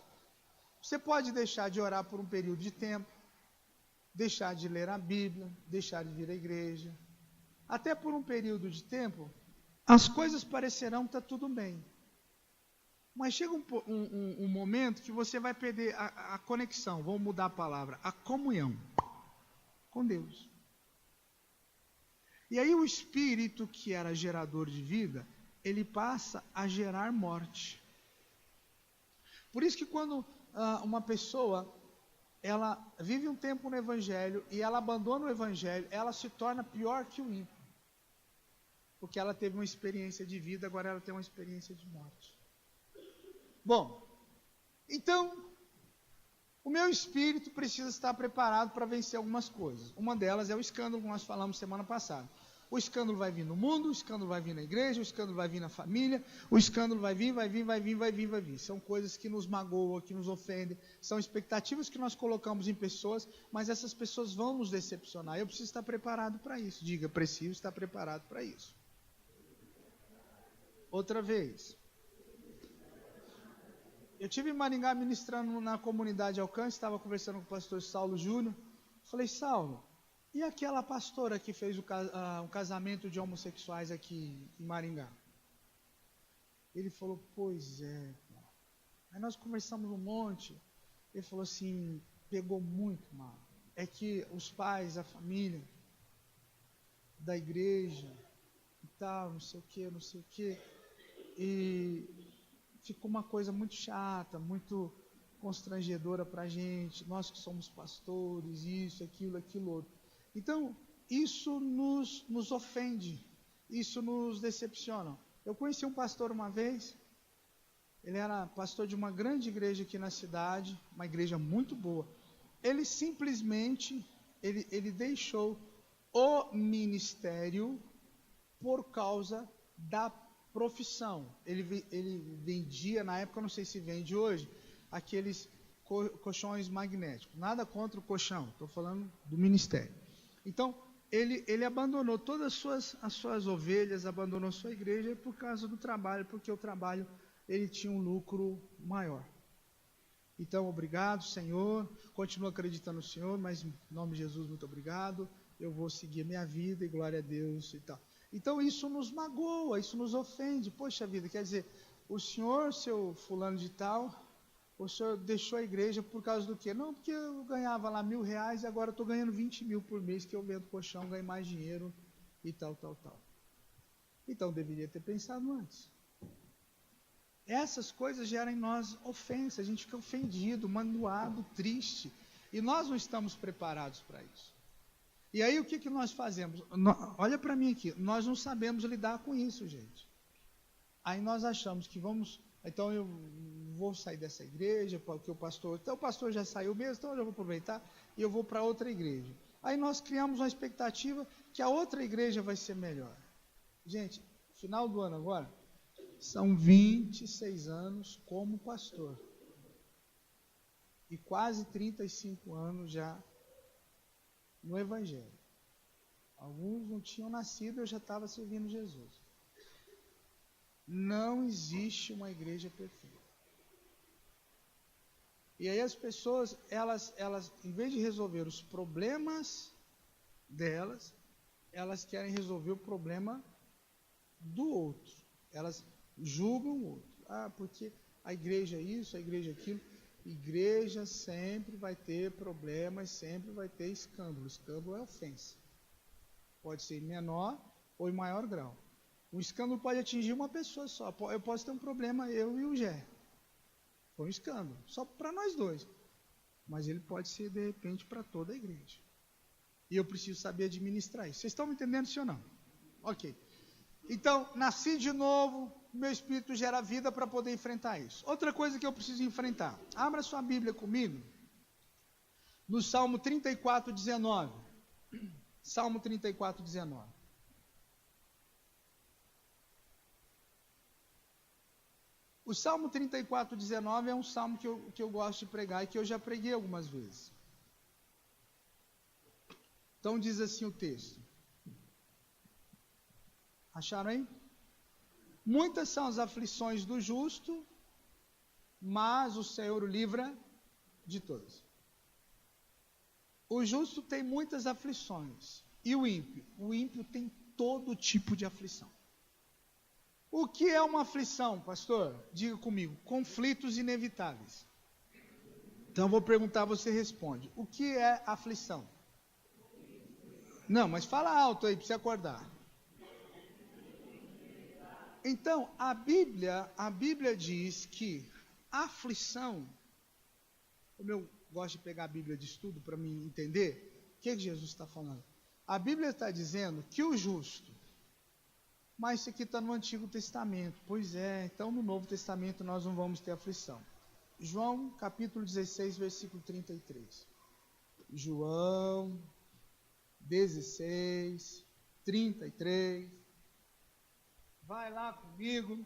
você pode deixar de orar por um período de tempo, deixar de ler a Bíblia, deixar de vir à igreja, até por um período de tempo, as coisas parecerão que está tudo bem. Mas chega um momento que você vai perder a conexão, vamos mudar a palavra, a comunhão com Deus. E aí o Espírito, que era gerador de vida, ele passa a gerar morte. Por isso que quando uma pessoa, ela vive um tempo no Evangelho e ela abandona o Evangelho, ela se torna pior que o ímpio. Porque ela teve uma experiência de vida, agora ela tem uma experiência de morte. Bom, então, o meu espírito precisa estar preparado para vencer algumas coisas. Uma delas é o escândalo que nós falamos semana passada. O escândalo vai vir no mundo, o escândalo vai vir na igreja, o escândalo vai vir na família, o escândalo vai vir. São coisas que nos magoam, que nos ofendem, são expectativas que nós colocamos em pessoas, mas essas pessoas vão nos decepcionar. Eu preciso estar preparado para isso. Diga, preciso estar preparado para isso. Outra vez. Eu estive em Maringá ministrando na comunidade Alcance, estava conversando com o pastor Saulo Júnior. Falei, Saulo, e aquela pastora que fez um casamento de homossexuais aqui em Maringá? Ele falou, pois é. Aí nós conversamos um monte. Ele falou assim, pegou muito mal. É que os pais, a família da igreja e tal, não sei o que. E ficou uma coisa muito chata, muito constrangedora para a gente, nós que somos pastores, isso, aquilo, outro. Então, isso nos ofende, isso nos decepciona. Eu conheci um pastor uma vez, ele era pastor de uma grande igreja aqui na cidade, uma igreja muito boa. Ele simplesmente, ele deixou o ministério por causa da profissão. Ele vendia, na época, não sei se vende hoje, aqueles colchões magnéticos. Nada contra o colchão, estou falando do ministério. Então, ele abandonou todas as suas ovelhas, abandonou sua igreja por causa do trabalho, porque o trabalho, ele tinha um lucro maior. Então, obrigado, Senhor, continuo acreditando no Senhor, mas em nome de Jesus, muito obrigado, eu vou seguir a minha vida e glória a Deus e tal. Então isso nos magoa, isso nos ofende. Poxa vida, quer dizer, o senhor, seu fulano de tal, o senhor deixou a igreja por causa do quê? Não, porque eu ganhava lá R$1.000 e agora estou ganhando 20 mil por mês, que eu vendo colchão, ganho mais dinheiro e tal. Então deveria ter pensado antes. Essas coisas geram em nós ofensa, a gente fica ofendido, magoado, triste, e nós não estamos preparados para isso. E aí o que nós fazemos? Olha para mim aqui, nós não sabemos lidar com isso, gente. Aí nós achamos que então eu vou sair dessa igreja, porque o pastor já saiu mesmo, então eu já vou aproveitar e eu vou para outra igreja. Aí nós criamos uma expectativa que a outra igreja vai ser melhor. Gente, final do ano agora, são 26 anos como pastor. E quase 35 anos já no Evangelho. Alguns não tinham nascido, eu já estava servindo Jesus. Não existe uma igreja perfeita. E aí as pessoas, elas em vez de resolver os problemas delas, elas querem resolver o problema do outro. Elas julgam o outro. Ah, porque a igreja é isso, a igreja é aquilo. Igreja sempre vai ter problemas, sempre vai ter escândalo. Escândalo é ofensa. Pode ser em menor ou em maior grau. O escândalo pode atingir uma pessoa só. Eu posso ter um problema, eu e o Gé. Foi um escândalo, só para nós dois. Mas ele pode ser, de repente, para toda a igreja. E eu preciso saber administrar isso. Vocês estão me entendendo, sim ou não? Ok. Então, nasci de novo, meu espírito gera vida para poder enfrentar isso. Outra coisa que eu preciso enfrentar. Abra sua Bíblia comigo, no Salmo 34, 19. Salmo 34, 19. O Salmo 34, 19 é um salmo que eu gosto de pregar e que eu já preguei algumas vezes. Então diz assim o texto. Acharam aí? Muitas são as aflições do justo, mas o Senhor o livra de todas. O justo tem muitas aflições. E o ímpio? O ímpio tem todo tipo de aflição. O que é uma aflição, pastor? Diga comigo. Conflitos inevitáveis. Então eu vou perguntar, você responde. O que é aflição? Não, mas fala alto aí para você acordar. Então, a Bíblia diz que aflição, como eu gosto de pegar a Bíblia de estudo para me entender, o que Jesus está falando? A Bíblia está dizendo que o justo, mas isso aqui está no Antigo Testamento. Pois é, então no Novo Testamento nós não vamos ter aflição. João capítulo 16, versículo 33. João 16, 33. Vai lá comigo.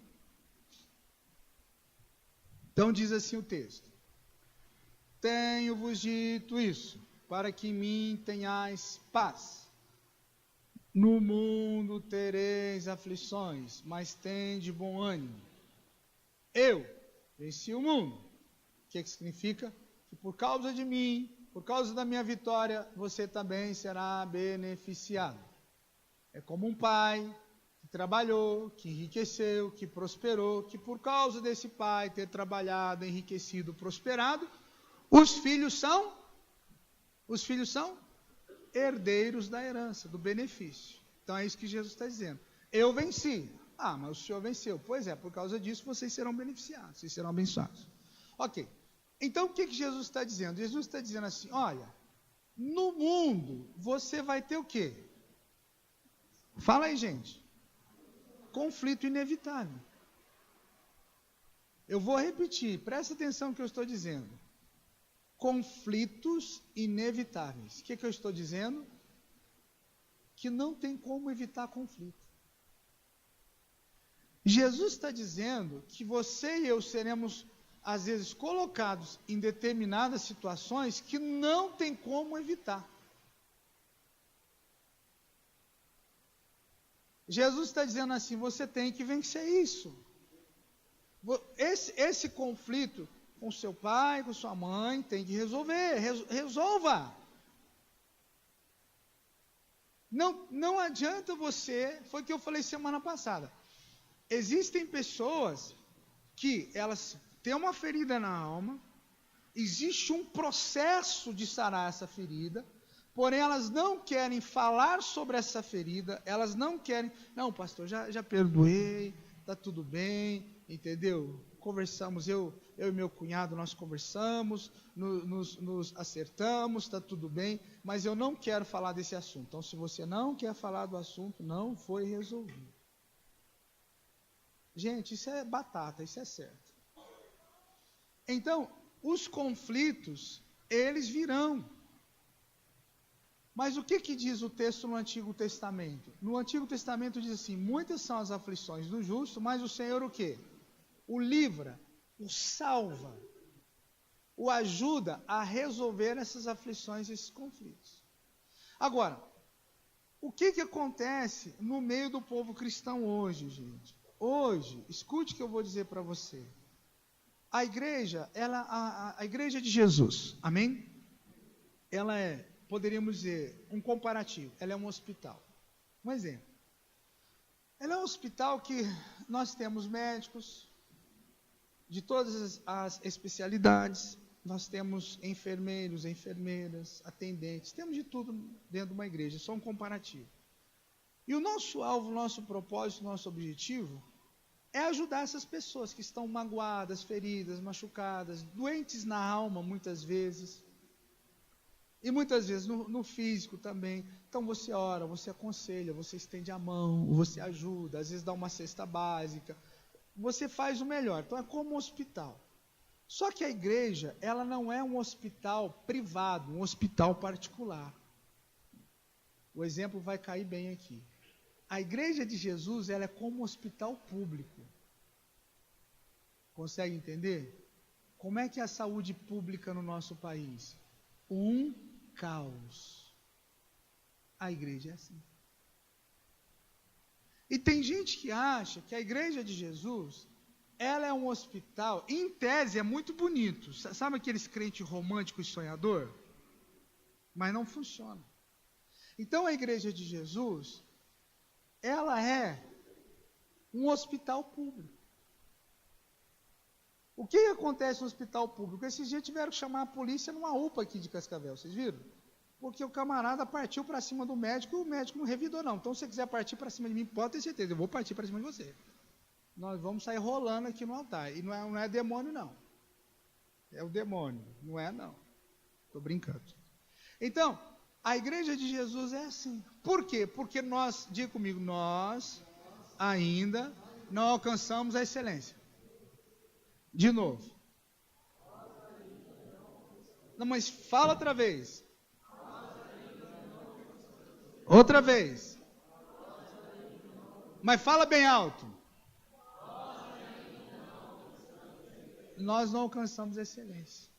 Então diz assim o texto. Tenho-vos dito isso, para que em mim tenhais paz. No mundo tereis aflições, mas tende bom ânimo. Eu venci o mundo. O que significa? Que por causa de mim, por causa da minha vitória, você também será beneficiado. É como um pai que trabalhou, que enriqueceu, que prosperou, que por causa desse pai ter trabalhado, enriquecido, prosperado, os filhos são herdeiros da herança, do benefício. Então é isso que Jesus está dizendo. Eu venci. Ah, mas o Senhor venceu. Pois é, por causa disso vocês serão beneficiados, vocês serão abençoados. Ok. Então o que Jesus está dizendo? Jesus está dizendo assim, olha, no mundo você vai ter o quê? Fala aí, gente. Conflito inevitável. Eu vou repetir, presta atenção no que eu estou dizendo. Conflitos inevitáveis. O que eu estou dizendo? Que não tem como evitar conflito. Jesus está dizendo que você e eu seremos, às vezes, colocados em determinadas situações que não tem como evitar. Jesus está dizendo assim, você tem que vencer isso. Esse conflito com seu pai, com sua mãe, tem que resolver, resolva. Não adianta você, foi o que eu falei semana passada, existem pessoas que elas têm uma ferida na alma, existe um processo de sarar essa ferida, porém elas não querem falar sobre essa ferida, elas não querem, não pastor, já perdoei, está tudo bem, entendeu? Conversamos, eu e meu cunhado, nós conversamos, nos acertamos, está tudo bem, mas eu não quero falar desse assunto. Então, se você não quer falar do assunto, não foi resolvido. Gente, isso é batata, isso é certo. Então, os conflitos, eles virão. Mas o que diz o texto no Antigo Testamento? No Antigo Testamento diz assim, muitas são as aflições do justo, mas o Senhor o quê? O livra, o salva, o ajuda a resolver essas aflições, esses conflitos. Agora, o que acontece no meio do povo cristão hoje, gente? Hoje, escute o que eu vou dizer para você. A igreja, a igreja de Jesus, amém? Ela é poderíamos dizer, um comparativo. Ela é um hospital. Um exemplo. Ela é um hospital que nós temos médicos de todas as especialidades, nós temos enfermeiros, enfermeiras, atendentes, temos de tudo dentro de uma igreja, só um comparativo. E o nosso alvo, o nosso propósito, o nosso objetivo é ajudar essas pessoas que estão magoadas, feridas, machucadas, doentes na alma muitas vezes, e muitas vezes no físico também. Então você ora, você aconselha, você estende a mão, você ajuda, às vezes dá uma cesta básica, você faz o melhor. Então é como um hospital. Só que a igreja, ela não é um hospital privado, um hospital particular. O exemplo vai cair bem aqui. A igreja de Jesus, ela é como um hospital público. Consegue entender? Como é que é a saúde pública no nosso país? Um caos. A igreja é assim. E tem gente que acha que a igreja de Jesus, ela é um hospital, em tese é muito bonito. Sabe aqueles crentes românticos e sonhador? Mas não funciona. Então a igreja de Jesus, ela é um hospital público. O que acontece no hospital público? Esses dias tiveram que chamar a polícia numa UPA aqui de Cascavel, vocês viram? Porque o camarada partiu para cima do médico e o médico não revidou não. Então se você quiser partir para cima de mim, pode ter certeza, eu vou partir para cima de você. Nós vamos sair rolando aqui no altar. E não é demônio não. É o demônio, não é não. Estou brincando. Então, a igreja de Jesus é assim. Por quê? Porque nós, diga comigo, nós ainda não alcançamos a excelência. De novo. Não, mas fala outra vez. Outra vez. Mas fala bem alto. Nós não alcançamos a excelência.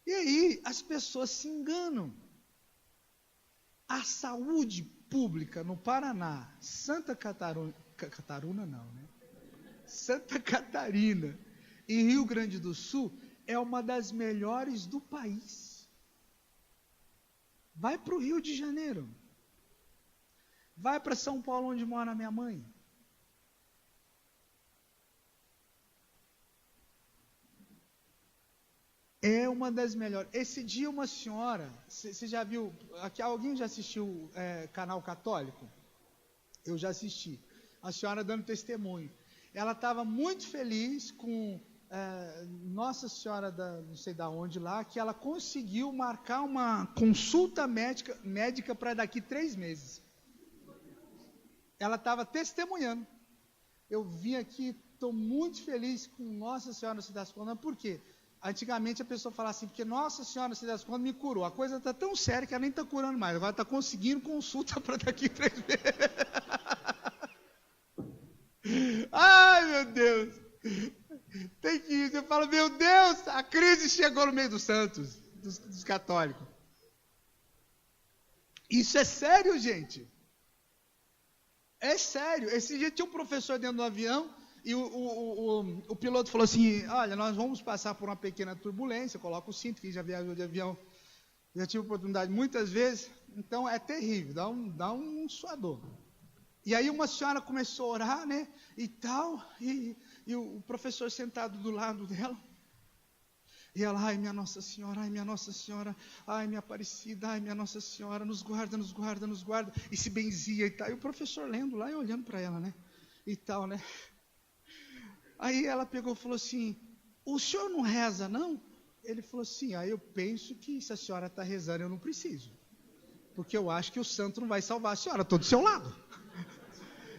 E aí, as pessoas se enganam. A saúde pública no Paraná, Santa Catarina não, né? Santa Catarina e Rio Grande do Sul é uma das melhores do país. Vai para o Rio de Janeiro. Vai para São Paulo, onde mora a minha mãe. É uma das melhores. Esse dia uma senhora, você já viu, aqui, alguém já assistiu Canal Católico? Eu já assisti. A senhora dando testemunho. Ela estava muito feliz com Nossa Senhora, não sei da onde lá, que ela conseguiu marcar uma consulta médica para daqui 3 meses. Ela estava testemunhando. Eu vim aqui, estou muito feliz com Nossa Senhora se das contas. Por quê? Antigamente a pessoa falava assim, porque Nossa Senhora se das contas me curou. A coisa está tão séria que ela nem está curando mais. Agora está conseguindo consulta para daqui 3 meses. Ai, meu Deus. Tem que ir. Você fala, meu Deus, a crise chegou no meio dos santos, dos católicos. Isso é sério, gente. É sério. Esse dia tinha um professor dentro do avião e o piloto falou assim, olha, nós vamos passar por uma pequena turbulência, coloca o cinto, quem já viajou de avião, já tive oportunidade muitas vezes, então é terrível, dá um suador. E aí uma senhora começou a orar, né, e tal, e o professor sentado do lado dela, e ela, ai minha Nossa Senhora, ai minha Nossa Senhora, ai minha Aparecida, ai minha Nossa Senhora, nos guarda, nos guarda, nos guarda, e se benzia e tal, e o professor lendo lá e olhando para ela, né, e tal, né. Aí ela pegou e falou assim, o senhor não reza não? Ele falou assim, eu penso que se a senhora está rezando eu não preciso, porque eu acho que o santo não vai salvar a senhora, estou do seu lado.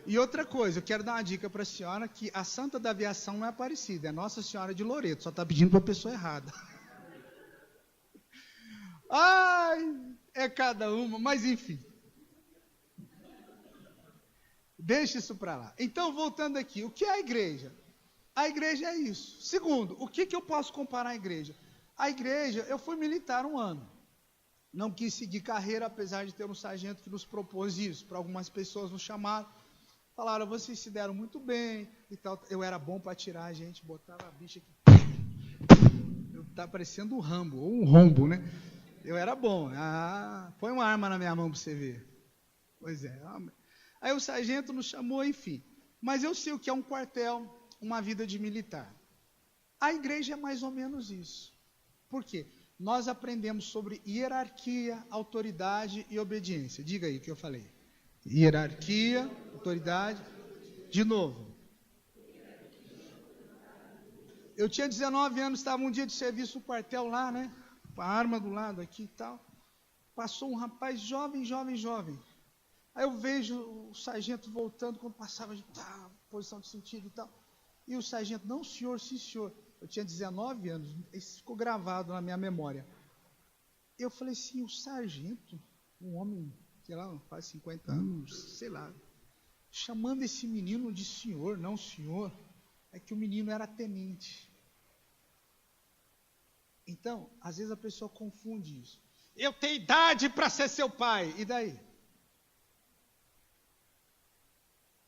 E outra coisa, eu quero dar uma dica para a senhora, que a Santa da Aviação não é Aparecida, é Nossa Senhora de Loreto, só está pedindo para a pessoa errada. Ai, é cada uma, mas enfim. Deixa isso para lá. Então, voltando aqui, o que é a igreja? A igreja é isso. Segundo, o que eu posso comparar à igreja? A igreja, eu fui militar 1 ano. Não quis seguir carreira, apesar de ter um sargento que nos propôs isso. Para algumas pessoas nos chamaram. Falaram, vocês se deram muito bem e tal. Eu era bom para atirar a gente, botava a bicha aqui. Eu Tá parecendo um Rambo, ou um rombo, né? Eu era bom. Põe uma arma na minha mão para você ver. Pois é. Aí o sargento nos chamou, enfim. Mas eu sei o que é um quartel, uma vida de militar. A igreja é mais ou menos isso. Por quê? Nós aprendemos sobre hierarquia, autoridade e obediência. Diga aí o que eu falei. Hierarquia, autoridade. De novo. Eu tinha 19 anos, estava um dia de serviço no quartel lá, né? Com a arma do lado aqui e tal. Passou um rapaz jovem. Aí eu vejo o sargento voltando, quando passava, posição de sentido e tal. E o sargento, não senhor, sim senhor. Eu tinha 19 anos, isso ficou gravado na minha memória. Eu falei assim, o sargento, um homem, sei lá, quase 50 anos, sei lá, chamando esse menino de senhor, não senhor. É que o menino era tenente. Então, às vezes a pessoa confunde isso. Eu tenho idade para ser seu pai. E daí?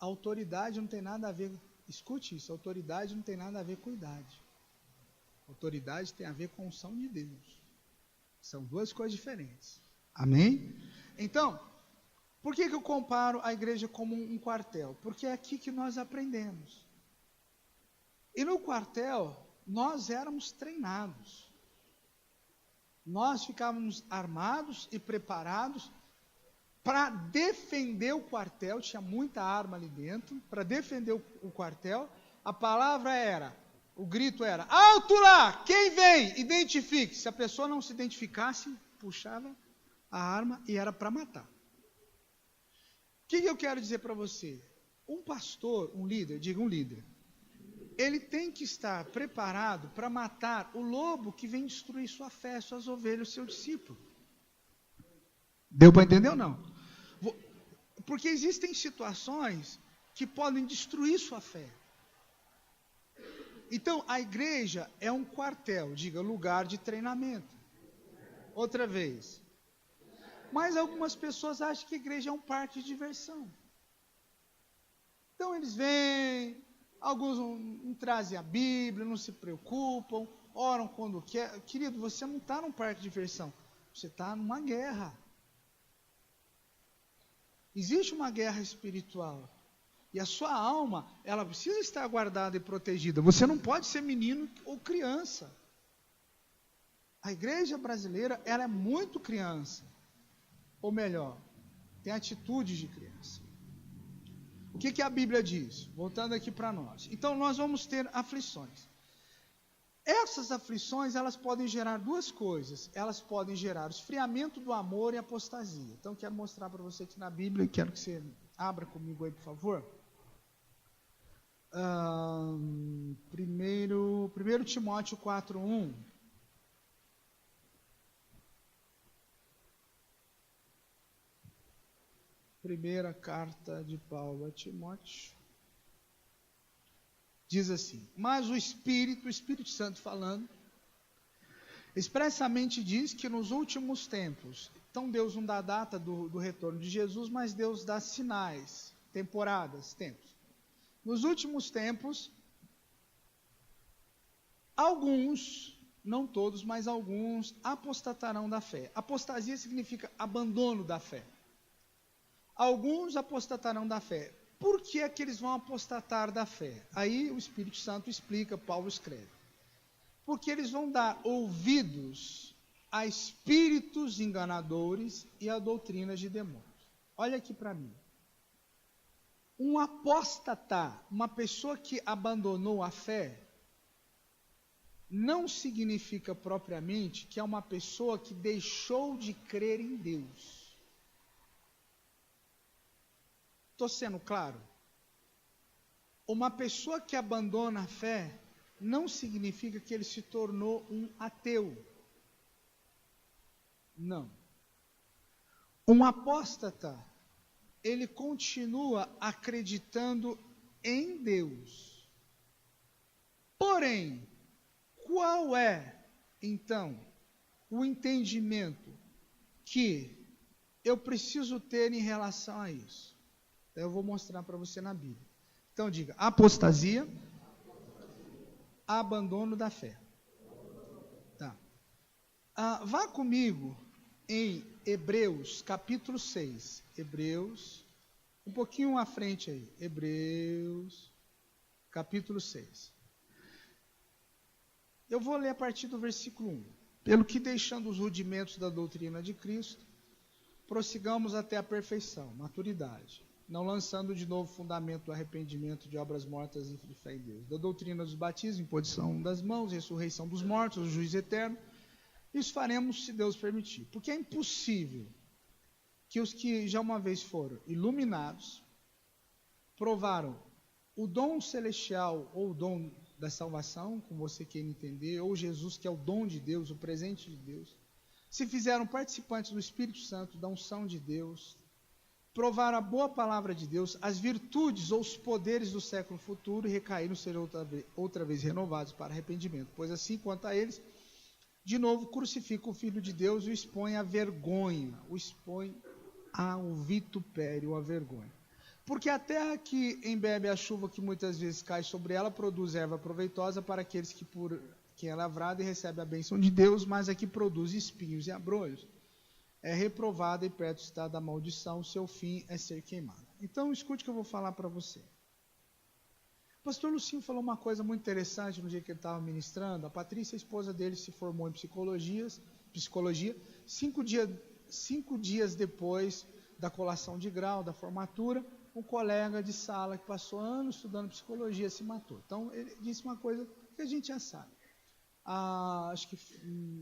A autoridade não tem nada a ver, escute isso, a autoridade não tem nada a ver com idade. A autoridade tem a ver com a unção de Deus. São duas coisas diferentes. Amém? Então, por que eu comparo a igreja como um quartel? Porque é aqui que nós aprendemos. E no quartel, nós éramos treinados. Nós ficávamos armados e preparados para defender o quartel. Tinha muita arma ali dentro. Para defender o quartel, a palavra era, o grito era, alto lá, quem vem? Identifique. Se a pessoa não se identificasse, puxava a arma e era para matar. O que eu quero dizer para você? Um pastor, um líder, diga um líder, ele tem que estar preparado para matar o lobo que vem destruir sua fé, suas ovelhas, seu discípulo. Deu para entender ou não? Porque existem situações que podem destruir sua fé. Então, a igreja é um quartel, diga, lugar de treinamento. Outra vez. Mas algumas pessoas acham que a igreja é um parque de diversão. Então, eles vêm... Alguns não trazem a Bíblia, não se preocupam, oram quando quer. Querido, você não está num parque de diversão, você está numa guerra. Existe uma guerra espiritual. E a sua alma, ela precisa estar guardada e protegida. Você não pode ser menino ou criança. A igreja brasileira, ela é muito criança. Ou melhor, tem atitudes de criança. O que a Bíblia diz? Voltando aqui para nós. Então, nós vamos ter aflições. Essas aflições, elas podem gerar duas coisas. Elas podem gerar o esfriamento do amor e a apostasia. Então, quero mostrar para você aqui na Bíblia, e quero que você abra comigo aí, por favor. 1 Timóteo 4:1. Primeira carta de Paulo a Timóteo, diz assim, mas o Espírito Santo falando, expressamente diz que nos últimos tempos, então Deus não dá a data do retorno de Jesus, mas Deus dá sinais, temporadas, tempos. Nos últimos tempos, alguns, não todos, mas alguns, apostatarão da fé. Apostasia significa abandono da fé. Alguns apostatarão da fé. Por que é que eles vão apostatar da fé? Aí o Espírito Santo explica, Paulo escreve. Porque eles vão dar ouvidos a espíritos enganadores e a doutrinas de demônios. Olha aqui para mim. Um apóstata, uma pessoa que abandonou a fé, não significa propriamente que é uma pessoa que deixou de crer em Deus. Estou sendo claro? Uma pessoa que abandona a fé não significa que ele se tornou um ateu. Não. Um apóstata, ele continua acreditando em Deus. Porém, qual é, então, o entendimento que eu preciso ter em relação a isso? Eu vou mostrar para você na Bíblia. Então diga, apostasia, abandono da fé. Tá. Vá comigo em Hebreus, capítulo 6. Hebreus, um pouquinho à frente aí. Hebreus, capítulo 6. Eu vou ler a partir do versículo 1. Pelo que, deixando os rudimentos da doutrina de Cristo, prossigamos até a perfeição, maturidade, não lançando de novo o fundamento do arrependimento de obras mortas e de fé em Deus, da doutrina dos batismos, imposição das mãos, ressurreição dos mortos, o juízo eterno. Isso faremos se Deus permitir, porque é impossível que os que já uma vez foram iluminados, provaram o dom celestial ou o dom da salvação, como você queira entender, ou Jesus, que é o dom de Deus, o presente de Deus, se fizeram participantes do Espírito Santo, da unção de Deus, provaram a boa palavra de Deus, as virtudes ou os poderes do século futuro e recaíram, serão outra vez renovados para arrependimento, pois assim quanto a eles, de novo crucificam o Filho de Deus e o expõem à vergonha, o expõem ao vitupério, à vergonha. Porque a terra que embebe a chuva que muitas vezes cai sobre ela, produz erva proveitosa para aqueles que por quem é lavrada e recebe a bênção de Deus, mas a que produz espinhos e abrolhos é reprovada e perto está da maldição, seu fim é ser queimada. Então escute o que eu vou falar para você. O pastor Lucinho falou uma coisa muito interessante no dia que ele estava ministrando. A Patrícia, a esposa dele, se formou em psicologia 5 dias depois da colação de grau, da formatura. Um colega de sala que passou anos estudando psicologia se matou. Então, ele disse uma coisa que a gente já sabe. Acho que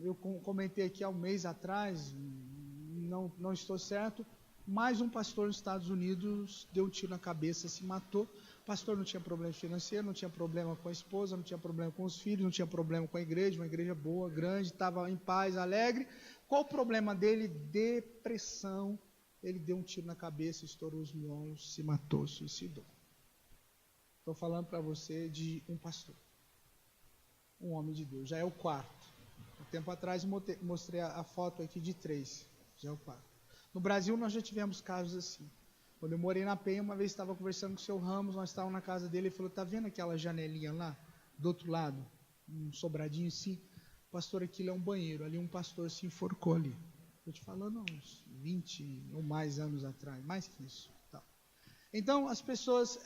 eu comentei aqui há um mês atrás, não estou certo, mais um pastor nos Estados Unidos deu um tiro na cabeça, se matou. O pastor não tinha problema financeiro, não tinha problema com a esposa, não tinha problema com os filhos, não tinha problema com a igreja, uma igreja boa, grande, estava em paz, alegre. Qual o problema dele? Depressão. Ele deu um tiro na cabeça, estourou os miomos, se matou, suicidou. Estou falando para você de um pastor, um homem de Deus, já é o quarto. Um tempo atrás mostrei a foto aqui de 3, já é o quarto. No Brasil nós já tivemos casos assim. Quando eu morei na Penha, uma vez estava conversando com o seu Ramos, nós estávamos na casa dele, ele falou, está vendo aquela janelinha lá, do outro lado, um sobradinho assim? Pastor, aquilo é um banheiro, ali um pastor se enforcou ali. Estou te falando uns 20 ou mais anos atrás, mais que isso. Então, as pessoas,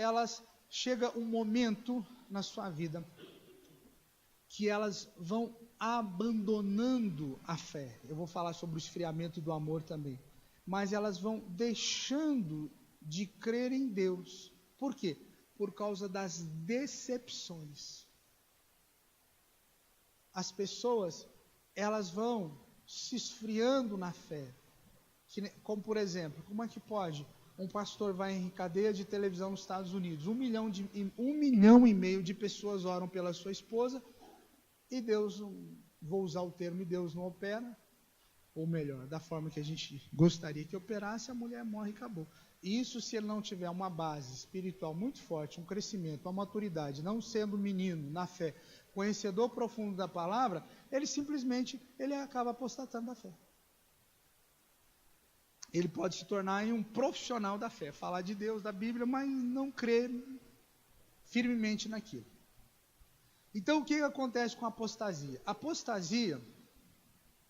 chega um momento na sua vida que elas vão abandonando a fé. Eu vou falar sobre o esfriamento do amor também. Mas elas vão deixando de crer em Deus. Por quê? Por causa das decepções. As pessoas, elas vão se esfriando na fé, como por exemplo, como é que pode um pastor vai em cadeia de televisão nos Estados Unidos, 1 milhão e meio de pessoas oram pela sua esposa, e Deus, vou usar o termo, e Deus não opera, ou melhor, da forma que a gente gostaria que operasse, a mulher morre e acabou. Isso se ele não tiver uma base espiritual muito forte, um crescimento, uma maturidade, não sendo menino na fé, conhecedor profundo da palavra, ele simplesmente acaba apostatando da fé. Ele pode se tornar um profissional da fé, falar de Deus, da Bíblia, mas não crer firmemente naquilo. Então, o que acontece com a apostasia? A apostasia,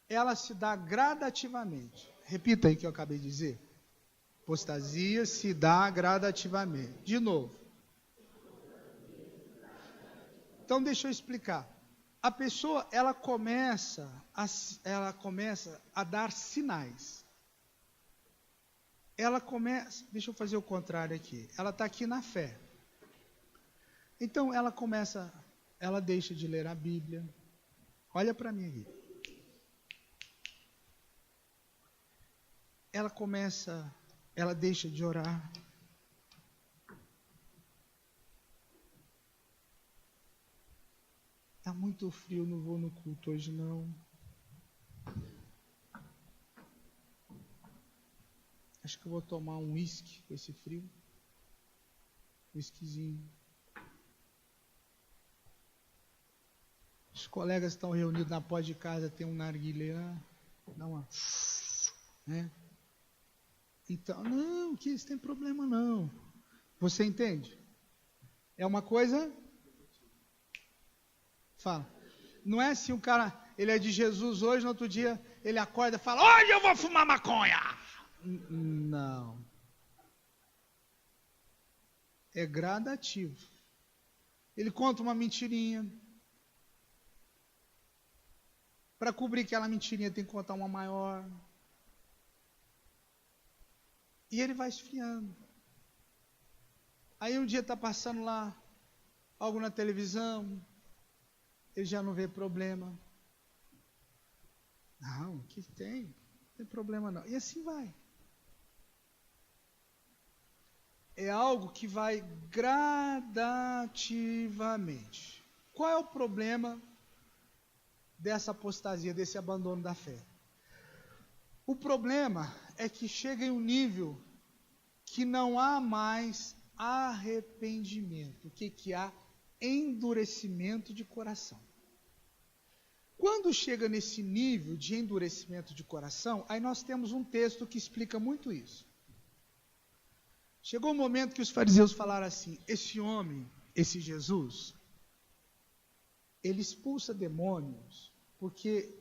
ela se dá gradativamente. Repita aí o que eu acabei de dizer. Apostasia se dá gradativamente. De novo. Então, deixa eu explicar. A pessoa, ela começa a dar sinais. Deixa eu fazer o contrário aqui. Ela está aqui na fé. Então, ela deixa de ler a Bíblia. Olha para mim aqui. Ela deixa de orar. Está muito frio, não vou no culto hoje não. Acho que eu vou tomar um uísque com esse frio. Uísquezinho. Os colegas estão reunidos na porta de casa, tem um narguilé lá. Dá uma... né? Então, não, que isso tem problema não. Você entende? É uma coisa... Fala. Não é assim o cara... ele é de Jesus hoje, no outro dia ele acorda e fala, hoje eu vou fumar maconha. Não. É gradativo. Ele conta uma mentirinha. Para cobrir aquela mentirinha tem que contar uma maior. E ele vai esfriando. Aí um dia está passando lá algo na televisão, ele já não vê problema. Não, o que tem? Não tem problema não. E assim vai. É algo que vai gradativamente. Qual é o problema dessa apostasia, desse abandono da fé? O problema é que chega em um nível que não há mais arrependimento. O que há? Endurecimento de coração. Quando chega nesse nível de endurecimento de coração, aí nós temos um texto que explica muito isso. Chegou o momento que os fariseus falaram assim, esse homem, esse Jesus, ele expulsa demônios porque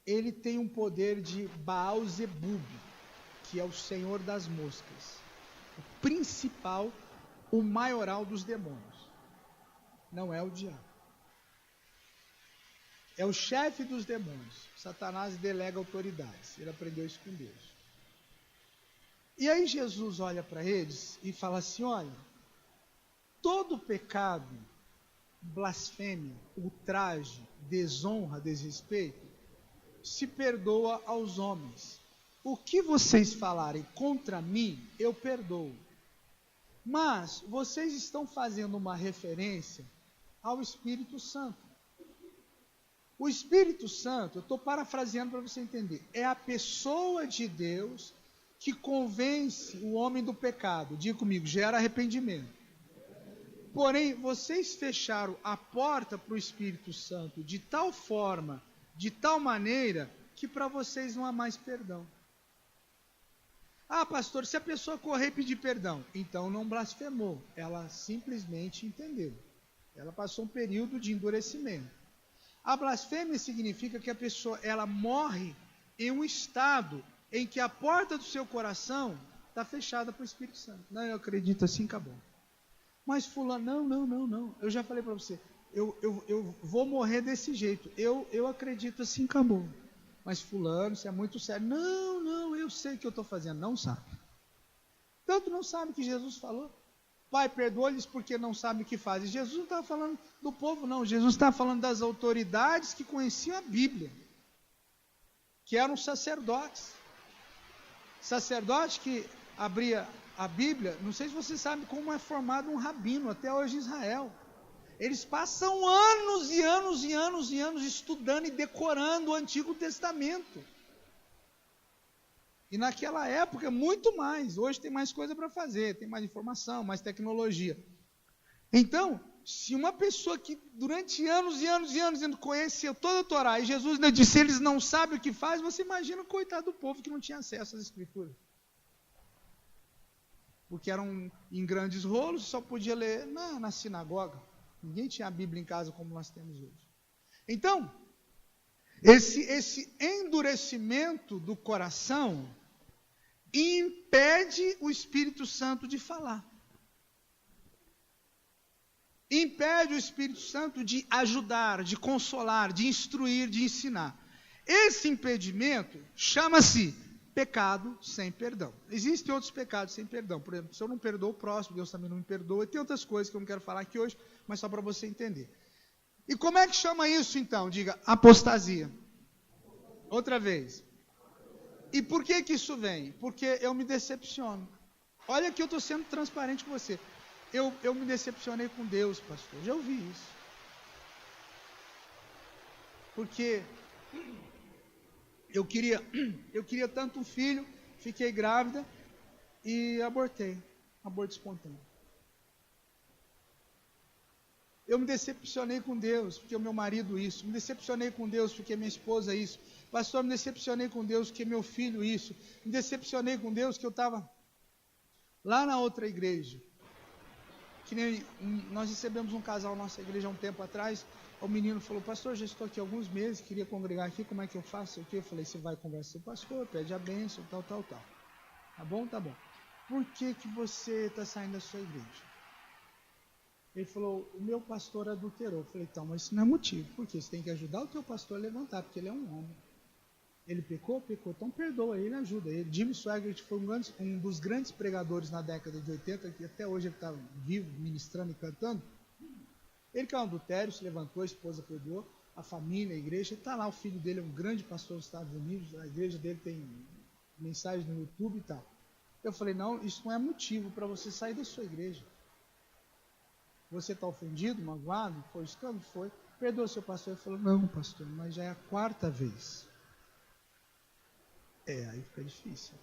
ele tem um poder de Baal-Zebub, que é o senhor das moscas, o principal, o maioral dos demônios. Não é o diabo. É o chefe dos demônios. Satanás delega autoridades. Ele aprendeu isso com Deus. E aí Jesus olha para eles e fala assim, olha, todo pecado, blasfêmia, ultraje, desonra, desrespeito, se perdoa aos homens. O que vocês falarem contra mim, eu perdoo. Mas vocês estão fazendo uma referência ao Espírito Santo. O Espírito Santo, eu estou parafraseando para você entender, é a pessoa de Deus que convence o homem do pecado. Diga comigo, gera arrependimento. Porém, vocês fecharam a porta para o Espírito Santo de tal forma, de tal maneira, que para vocês não há mais perdão. Ah, pastor, se a pessoa correr e pedir perdão, então não blasfemou. Ela simplesmente entendeu. Ela passou um período de endurecimento. A blasfêmia significa que a pessoa, ela morre em um estado em que a porta do seu coração está fechada para o Espírito Santo. Não, eu acredito assim, acabou. Mas fulano, não. Eu já falei para você, eu vou morrer desse jeito. Eu acredito assim, acabou. Mas fulano, isso é muito sério. Não, eu sei o que eu estou fazendo. Não sabe. Tanto não sabe que Jesus falou. Pai, perdoa-lhes porque não sabem o que fazem. Jesus não estava falando do povo, não. Jesus estava falando das autoridades que conheciam a Bíblia. Que eram sacerdotes. Sacerdote que abria a Bíblia, não sei se você sabe como é formado um rabino até hoje em Israel. Eles passam anos e anos e anos e anos estudando e decorando o Antigo Testamento. E naquela época, muito mais. Hoje tem mais coisa para fazer, tem mais informação, mais tecnologia. Então, se uma pessoa que durante anos e anos e anos conheceu toda a Torá, e Jesus ainda disse, eles não sabem o que faz, você imagina o coitado do povo que não tinha acesso às Escrituras. Porque eram em grandes rolos, só podia ler na sinagoga. Ninguém tinha a Bíblia em casa como nós temos hoje. Então, esse endurecimento do coração impede o Espírito Santo de falar. Impede o Espírito Santo de ajudar, de consolar, de instruir, de ensinar. Esse impedimento chama-se pecado sem perdão. Existem outros pecados sem perdão. Por exemplo, se eu não perdoo o próximo, Deus também não me perdoa. E tem outras coisas que eu não quero falar aqui hoje, mas só para você entender. E como é que chama isso então? Diga, apostasia. Outra vez. E por que isso vem? Porque eu me decepciono. Olha que eu estou sendo transparente com você. Eu me decepcionei com Deus, pastor. Já ouvi isso. Porque eu queria tanto um filho, fiquei grávida e abortei. Aborto espontâneo. Eu me decepcionei com Deus, porque o meu marido isso. Me decepcionei com Deus, porque minha esposa isso. Pastor, me decepcionei com Deus, porque meu filho isso. Me decepcionei com Deus, que eu estava lá na outra igreja. Que nem nós recebemos um casal na nossa igreja há um tempo atrás. O menino falou, pastor, já estou aqui há alguns meses, queria congregar aqui, como é que eu faço? O que? Eu falei, você vai conversar com o pastor, pede a bênção, tal. Tá bom? Tá bom. Por que você está saindo da sua igreja? Ele falou, o meu pastor adulterou. Eu falei, então, mas isso não é motivo. Por quê? Você tem que ajudar o teu pastor a levantar, porque ele é um homem. Ele pecou, então perdoa ele, ajuda ele. Jimmy Swaggart foi um dos grandes pregadores na década de 80, que até hoje ele está vivo, ministrando e cantando. Ele caiu no adultério, se levantou, a esposa perdoou, a família, a igreja, está lá, o filho dele é um grande pastor nos Estados Unidos, a igreja dele tem mensagens no YouTube e tal. Eu falei, não, isso não é motivo para você sair da sua igreja. Você está ofendido, magoado, foi escândalo? Foi. Perdoa seu pastor. Ele falou, não, pastor, mas já é a 4ª vez. Aí fica difícil.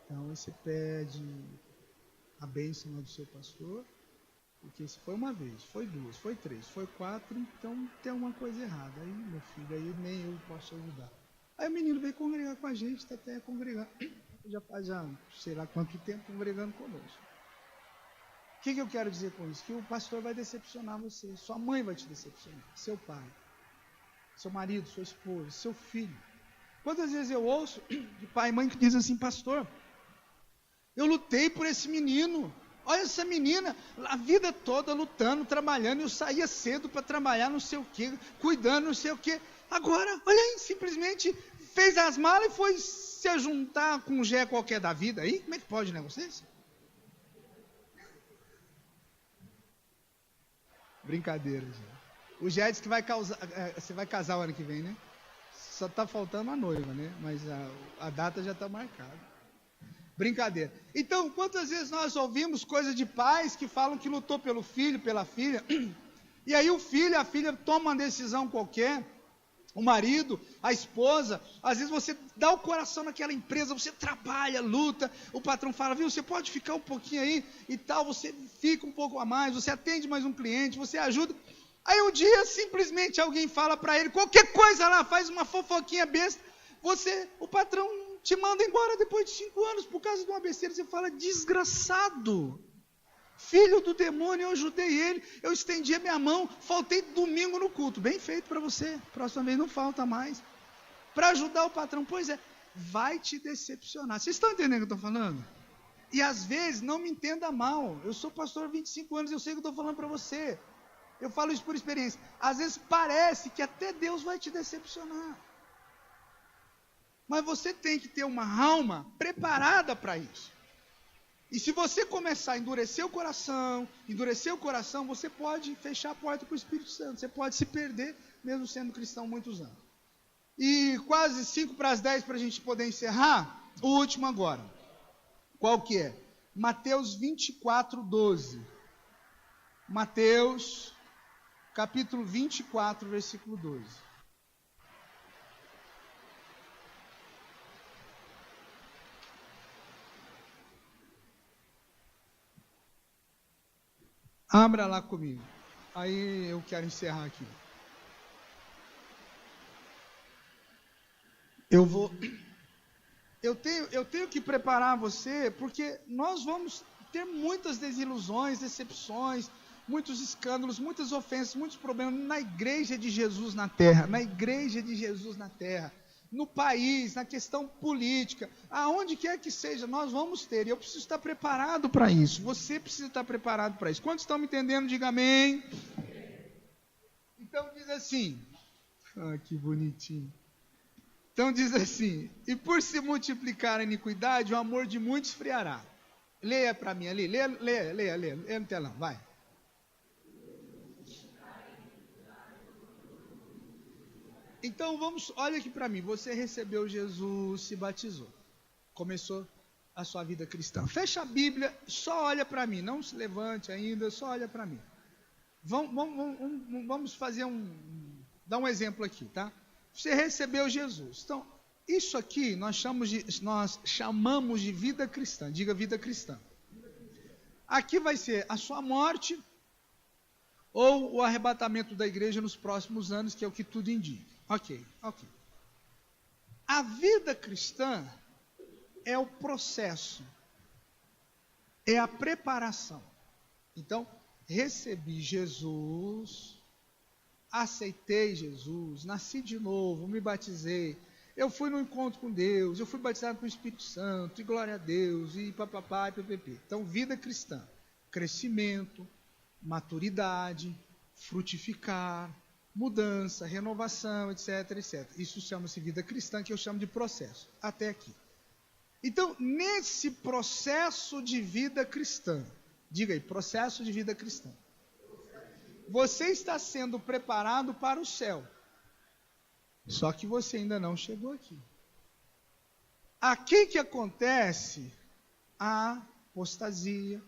Então, você pede a bênção lá do seu pastor, porque se foi uma vez, foi 2, foi 3, foi 4, então tem uma coisa errada. Aí, meu filho, aí nem eu posso ajudar. Aí o menino veio congregar com a gente, está até congregando. Já faz sei lá quanto tempo congregando conosco. O que eu quero dizer com isso? Que o pastor vai decepcionar você, sua mãe vai te decepcionar, seu pai, seu marido, sua esposa, seu filho. Quantas vezes eu ouço de pai e mãe que diz assim, pastor, eu lutei por esse menino, olha essa menina, a vida toda lutando, trabalhando, eu saía cedo para trabalhar não sei o que, cuidando não sei o que, agora, olha aí, simplesmente fez as malas e foi se juntar com um Zé qualquer da vida aí, como é que pode um negócio desse? Brincadeira, gente. O Zé disse que você vai casar o ano que vem, né? Só está faltando a noiva, né? Mas a data já está marcada. Brincadeira. Então, quantas vezes nós ouvimos coisas de pais que falam que lutou pelo filho, pela filha, e aí o filho, a filha toma uma decisão qualquer, o marido, a esposa, às vezes você dá o coração naquela empresa, você trabalha, luta, o patrão fala, viu, você pode ficar um pouquinho aí e tal, você fica um pouco a mais, você atende mais um cliente, você ajuda. Aí um dia simplesmente alguém fala para ele, qualquer coisa lá, faz uma fofoquinha besta, o patrão te manda embora depois de 5 anos por causa de uma besteira, você fala, desgraçado, filho do demônio, eu ajudei ele, eu estendi a minha mão, faltei domingo no culto, bem feito para você, próxima vez não falta mais, para ajudar o patrão, pois é, vai te decepcionar, vocês estão entendendo o que eu estou falando? E às vezes, não me entenda mal, eu sou pastor há 25 anos, eu sei o que eu estou falando para você, eu falo isso por experiência, às vezes parece que até Deus vai te decepcionar, mas você tem que ter uma alma preparada para isso. E se você começar a endurecer o coração, você pode fechar a porta para o Espírito Santo, você pode se perder, mesmo sendo cristão há muitos anos. E quase 5 para as 10 para a gente poder encerrar, o último agora. Qual que é? Mateus 24, 12. Mateus, capítulo 24, versículo 12. Abra lá comigo. Aí eu quero encerrar aqui. Eu tenho que preparar você, porque nós vamos ter muitas desilusões, decepções, muitos escândalos, muitas ofensas, muitos problemas na igreja de Jesus na terra, no país, na questão política, aonde quer que seja, nós vamos ter, e eu preciso estar preparado para isso, você precisa estar preparado para isso. Quantos estão me entendendo? Diga amém. Então diz assim, que bonitinho. Então diz assim, e por se multiplicar a iniquidade, o amor de muitos esfriará. Leia para mim ali, leia no telão, vai. Então olha aqui para mim, você recebeu Jesus, se batizou, começou a sua vida cristã. Fecha a Bíblia, só olha para mim, não se levante ainda, só olha para mim. Vamos fazer dar um exemplo aqui, tá? Você recebeu Jesus. Então, isso aqui nós chamamos de vida cristã. Diga vida cristã. Aqui vai ser a sua morte ou o arrebatamento da igreja nos próximos anos, que é o que tudo indica. Ok. A vida cristã é o processo, é a preparação. Então, recebi Jesus, aceitei Jesus, nasci de novo, me batizei, eu fui no encontro com Deus, eu fui batizado com o Espírito Santo, e glória a Deus, e papapá, e ppp. Então, vida cristã, crescimento, maturidade, frutificar, mudança, renovação, etc, etc. Isso chama-se vida cristã, que eu chamo de processo, até aqui. Então, nesse processo de vida cristã, diga aí, processo de vida cristã, você está sendo preparado para o céu. Só que você ainda não chegou aqui. Aqui que acontece a apostasia,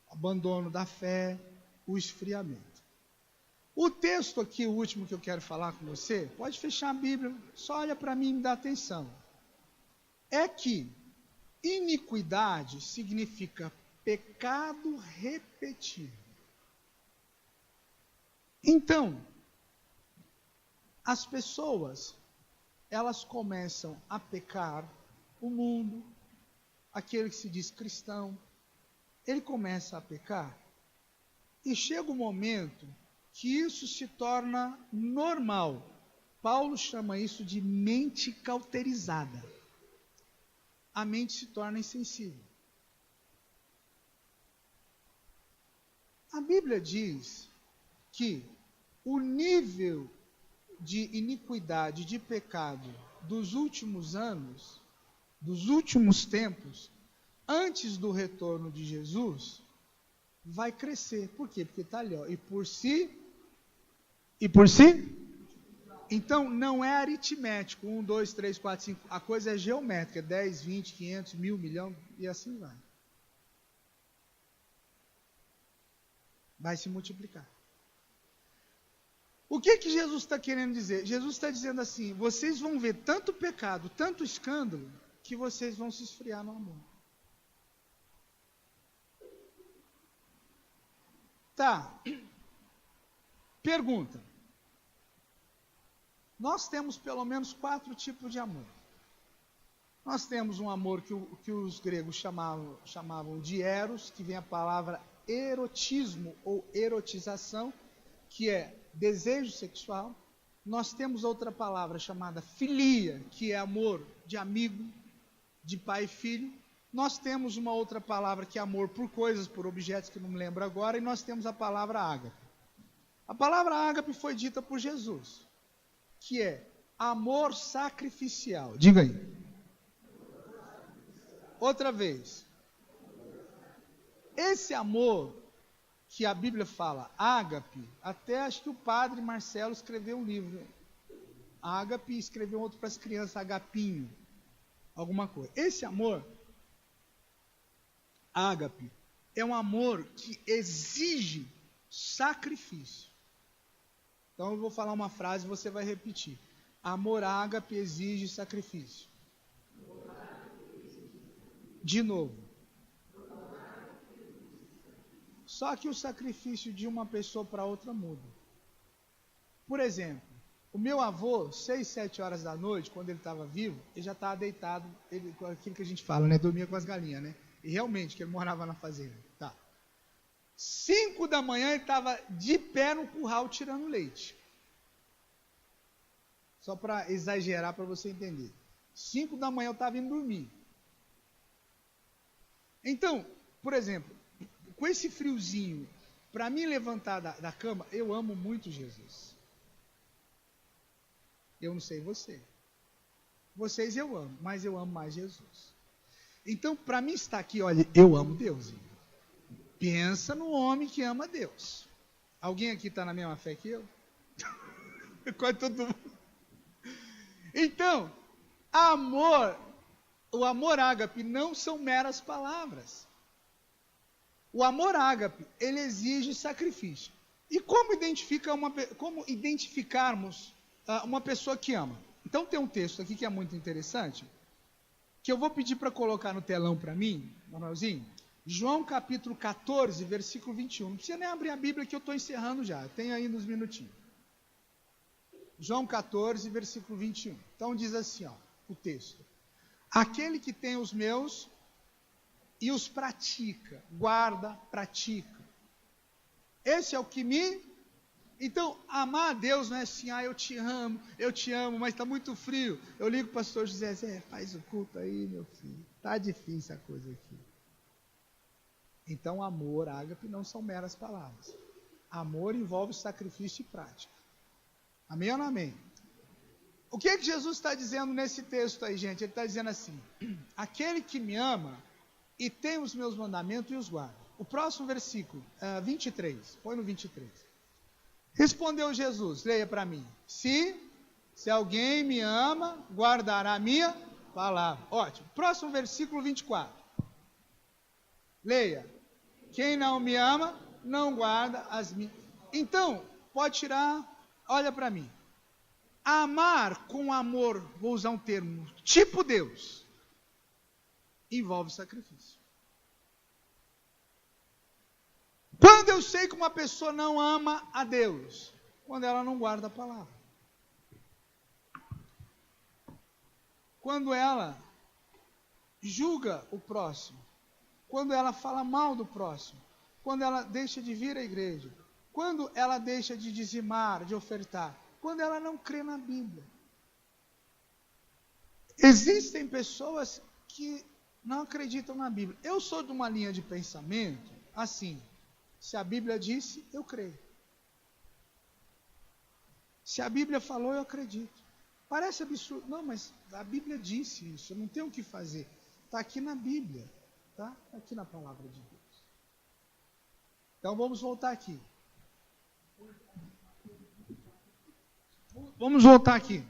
o abandono da fé, o esfriamento. O texto aqui, o último que eu quero falar com você, pode fechar a Bíblia, só olha para mim e me dá atenção. É que iniquidade significa pecado repetido. Então, as pessoas, elas começam a pecar, o mundo, aquele que se diz cristão, ele começa a pecar, e chega um momento que isso se torna normal. Paulo chama isso de mente cauterizada. A mente se torna insensível. A Bíblia diz que o nível de iniquidade, de pecado dos últimos anos, dos últimos tempos, antes do retorno de Jesus, vai crescer. Por quê? Porque está ali, ó, e por si. Então, não é aritmético, 1, 2, 3, 4, 5, a coisa é geométrica, 10, 20, 500, 1000, milhão, e assim vai. Vai se multiplicar. O que Jesus está querendo dizer? Jesus está dizendo assim, vocês vão ver tanto pecado, tanto escândalo, que vocês vão se esfriar no amor. Tá. Pergunta. Nós temos pelo menos 4 tipos de amor. Nós temos um amor que os gregos chamavam de eros, que vem a palavra erotismo ou erotização, que é desejo sexual. Nós temos outra palavra chamada filia, que é amor de amigo, de pai e filho. Nós temos uma outra palavra que é amor por coisas, por objetos, que não me lembro agora, e nós temos a palavra ágape. A palavra ágape foi dita por Jesus, que é amor sacrificial. Diga aí. Outra vez. Esse amor que a Bíblia fala, ágape, até acho que o padre Marcelo escreveu um livro. Ágape, escreveu outro para as crianças, agapinho, alguma coisa. Esse amor, ágape, é um amor que exige sacrifício. Então eu vou falar uma frase e você vai repetir. Amor ágape exige sacrifício. De novo. Só que o sacrifício de uma pessoa para outra muda. Por exemplo, o meu avô, 6, 7 horas da noite, quando ele estava vivo, ele já estava deitado, aquilo que a gente fala, né? Dormia com as galinhas, né? E realmente, que ele morava na fazenda. Tá. 5 da manhã ele estava de pé no curral tirando leite. Só para exagerar, para você entender. 5 da manhã eu estava indo dormir. Então, por exemplo, com esse friozinho, para mim levantar da cama, eu amo muito Jesus. Eu não sei você. Vocês eu amo, mas eu amo mais Jesus. Então, para mim estar aqui, olha, eu amo Deus. Pensa no homem que ama Deus. Alguém aqui está na mesma fé que eu? Quase todo mundo. Então, o amor ágape não são meras palavras. O amor ágape, ele exige sacrifício. E como identificarmos uma pessoa que ama? Então tem um texto aqui que é muito interessante, que eu vou pedir para colocar no telão para mim, Manuelzinho. João capítulo 14, versículo 21. Não precisa nem abrir a Bíblia que eu estou encerrando já, tem ainda uns minutinhos. João 14, versículo 21. Então diz assim, ó, o texto. Aquele que tem os meus e os pratica, guarda, pratica. Esse é o que me... Então, amar a Deus não é assim, eu te amo, mas está muito frio. Eu ligo para o pastor José, faz o culto aí, meu filho. Está difícil a coisa aqui. Então, amor, ágape, não são meras palavras. Amor envolve sacrifício e prática. Amém ou não amém? O que é que Jesus está dizendo nesse texto aí, gente? Ele está dizendo assim, aquele que me ama e tem os meus mandamentos e os guarda. O próximo versículo, 23, põe no 23. Respondeu Jesus, leia para mim, se alguém me ama, guardará a minha palavra. Ótimo. Próximo versículo 24. Leia. Quem não me ama, não guarda as minhas. Então, pode tirar, olha para mim. Amar com amor, vou usar um termo, tipo Deus, envolve sacrifício. Quando eu sei que uma pessoa não ama a Deus? Quando ela não guarda a palavra. Quando ela julga o próximo. Quando ela fala mal do próximo. Quando ela deixa de vir à igreja. Quando ela deixa de dizimar, de ofertar. Quando ela não crê na Bíblia. Existem pessoas que não acreditam na Bíblia. Eu sou de uma linha de pensamento assim. Se a Bíblia disse, eu creio. Se a Bíblia falou, eu acredito. Parece absurdo. Não, mas a Bíblia disse isso. Eu não tenho o que fazer. Está aqui na Bíblia. Tá? Está aqui na palavra de Deus. Então vamos voltar aqui. Vamos voltar aqui.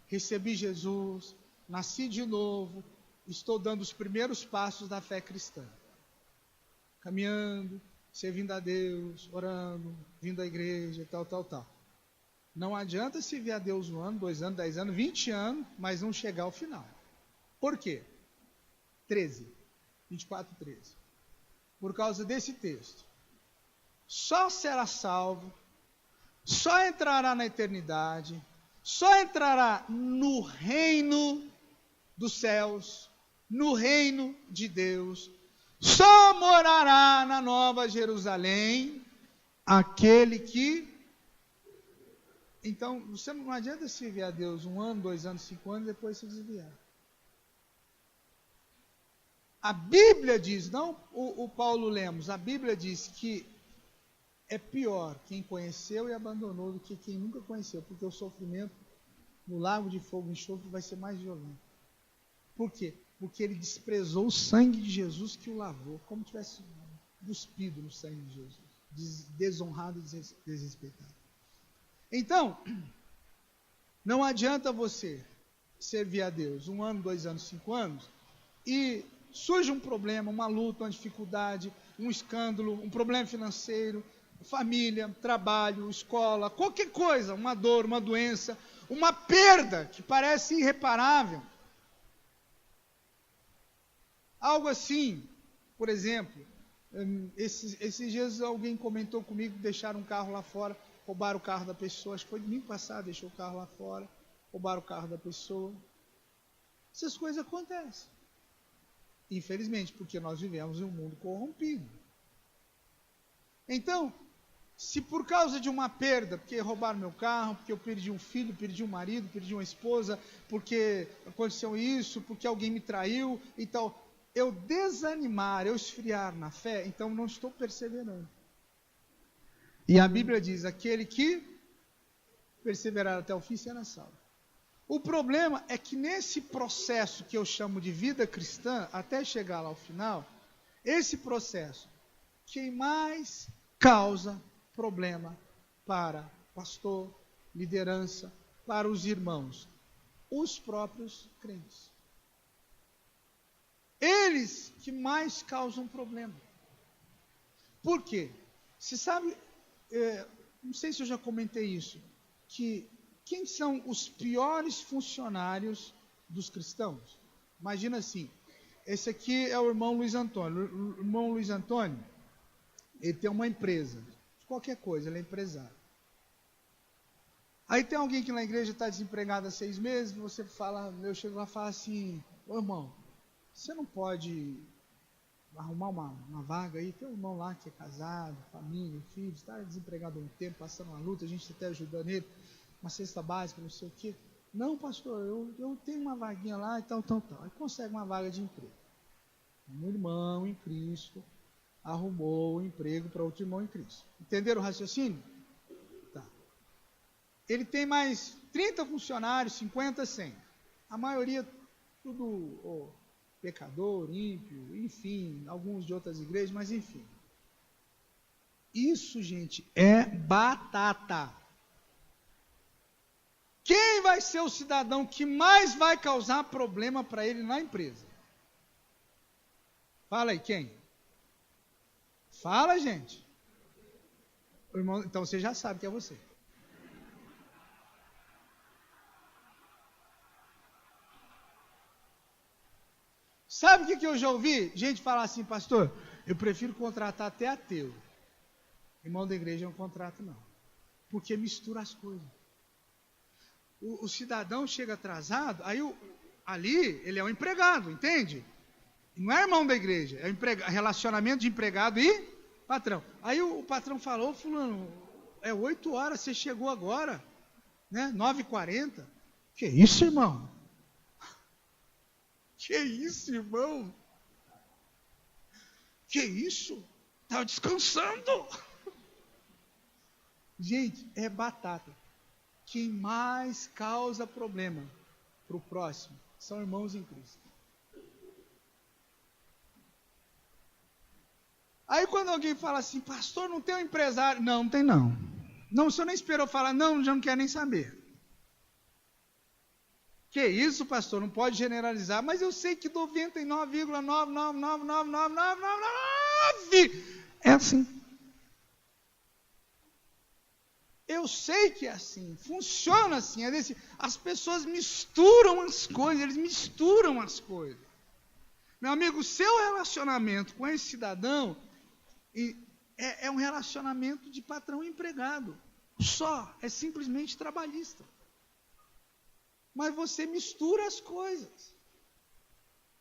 Recebi Jesus. Nasci de novo. Estou dando os primeiros passos da fé cristã. Caminhando. Servindo a Deus, orando, vindo à igreja, tal. Não adianta servir a Deus 1 ano, 2 anos, 10 anos, 20 anos, mas não chegar ao final. Por quê? 24, 13. Por causa desse texto. Só será salvo, só entrará na eternidade, só entrará no reino dos céus, no reino de Deus, só morará na Nova Jerusalém aquele que... Então, você não adianta servir a Deus 1 ano, 2 anos, 5 anos, depois se desviar. A Bíblia diz, não o Paulo Lemos, a Bíblia diz que é pior quem conheceu e abandonou do que quem nunca conheceu, porque o sofrimento no lago de fogo e enxofre vai ser mais violento. Por quê? Porque ele desprezou o sangue de Jesus que o lavou, como tivesse cuspido no sangue de Jesus, desonrado e desrespeitado. Então, não adianta você servir a Deus 1 ano, 2 anos, 5 anos, e surge um problema, uma luta, uma dificuldade, um escândalo, um problema financeiro, família, trabalho, escola, qualquer coisa, uma dor, uma doença, uma perda que parece irreparável. Algo assim, por exemplo, esses dias alguém comentou comigo que deixaram um carro lá fora, roubaram o carro da pessoa, acho que foi domingo passado, deixou o carro lá fora, roubaram o carro da pessoa. Essas coisas acontecem. Infelizmente, porque nós vivemos em um mundo corrompido. Então, se por causa de uma perda, porque roubaram meu carro, porque eu perdi um filho, perdi um marido, perdi uma esposa, porque aconteceu isso, porque alguém me traiu, então eu desanimar, eu esfriar na fé, então não estou perseverando. E a Bíblia diz, aquele que perseverar até o fim será salvo. O problema é que nesse processo que eu chamo de vida cristã, até chegar lá ao final, esse processo, quem mais causa problema para pastor, liderança, para os irmãos? Os próprios crentes. Eles que mais causam problema. Por quê? Você sabe, não sei se eu já comentei isso, que quem são os piores funcionários dos cristãos? Imagina assim, esse aqui é o irmão Luiz Antônio. O irmão Luiz Antônio, ele tem uma empresa, qualquer coisa, ele é empresário. Aí tem alguém que na igreja está desempregado há 6 meses, você fala, eu chego lá e falo assim, ô irmão, você não pode arrumar uma vaga aí. Tem um irmão lá que é casado, família, filhos, está desempregado há um tempo, passando uma luta, a gente até ajudando ele, uma cesta básica, não sei o quê. Não, pastor, eu tenho uma vaguinha lá e tal. Aí consegue uma vaga de emprego. Um irmão em Cristo arrumou um emprego para outro irmão em Cristo. Entenderam o raciocínio? Tá. Ele tem mais 30 funcionários, 50, 100. A maioria, tudo pecador, ímpio, enfim, alguns de outras igrejas, mas enfim. Isso, gente, é batata. Quem vai ser o cidadão que mais vai causar problema para ele na empresa? Fala aí, quem? Fala, gente. Irmão, então você já sabe que é você. Sabe o que eu já ouvi? Gente falar assim, pastor, eu prefiro contratar até ateu. Irmão da igreja não contrato não. Porque mistura as coisas. O cidadão chega atrasado, aí ali ele é um empregado, entende? Não é irmão da igreja, é relacionamento de empregado e patrão. Aí o patrão falou, fulano, é 8 horas, você chegou agora, né? 9h40. Que isso, irmão? Que isso, irmão? Que isso? Estava descansando. Gente, é batata. Quem mais causa problema para o próximo são irmãos em Cristo. Aí quando alguém fala assim, pastor, não tem um empresário. Não, não tem não. Não, o senhor nem esperou falar, não, já não quer nem saber. Que isso, pastor, não pode generalizar, mas eu sei que 99,9999999 é assim. Eu sei que é assim, funciona assim, as pessoas misturam as coisas, eles misturam as coisas. Meu amigo, o seu relacionamento com esse cidadão é um relacionamento de patrão e empregado, só, é simplesmente trabalhista. Mas você mistura as coisas.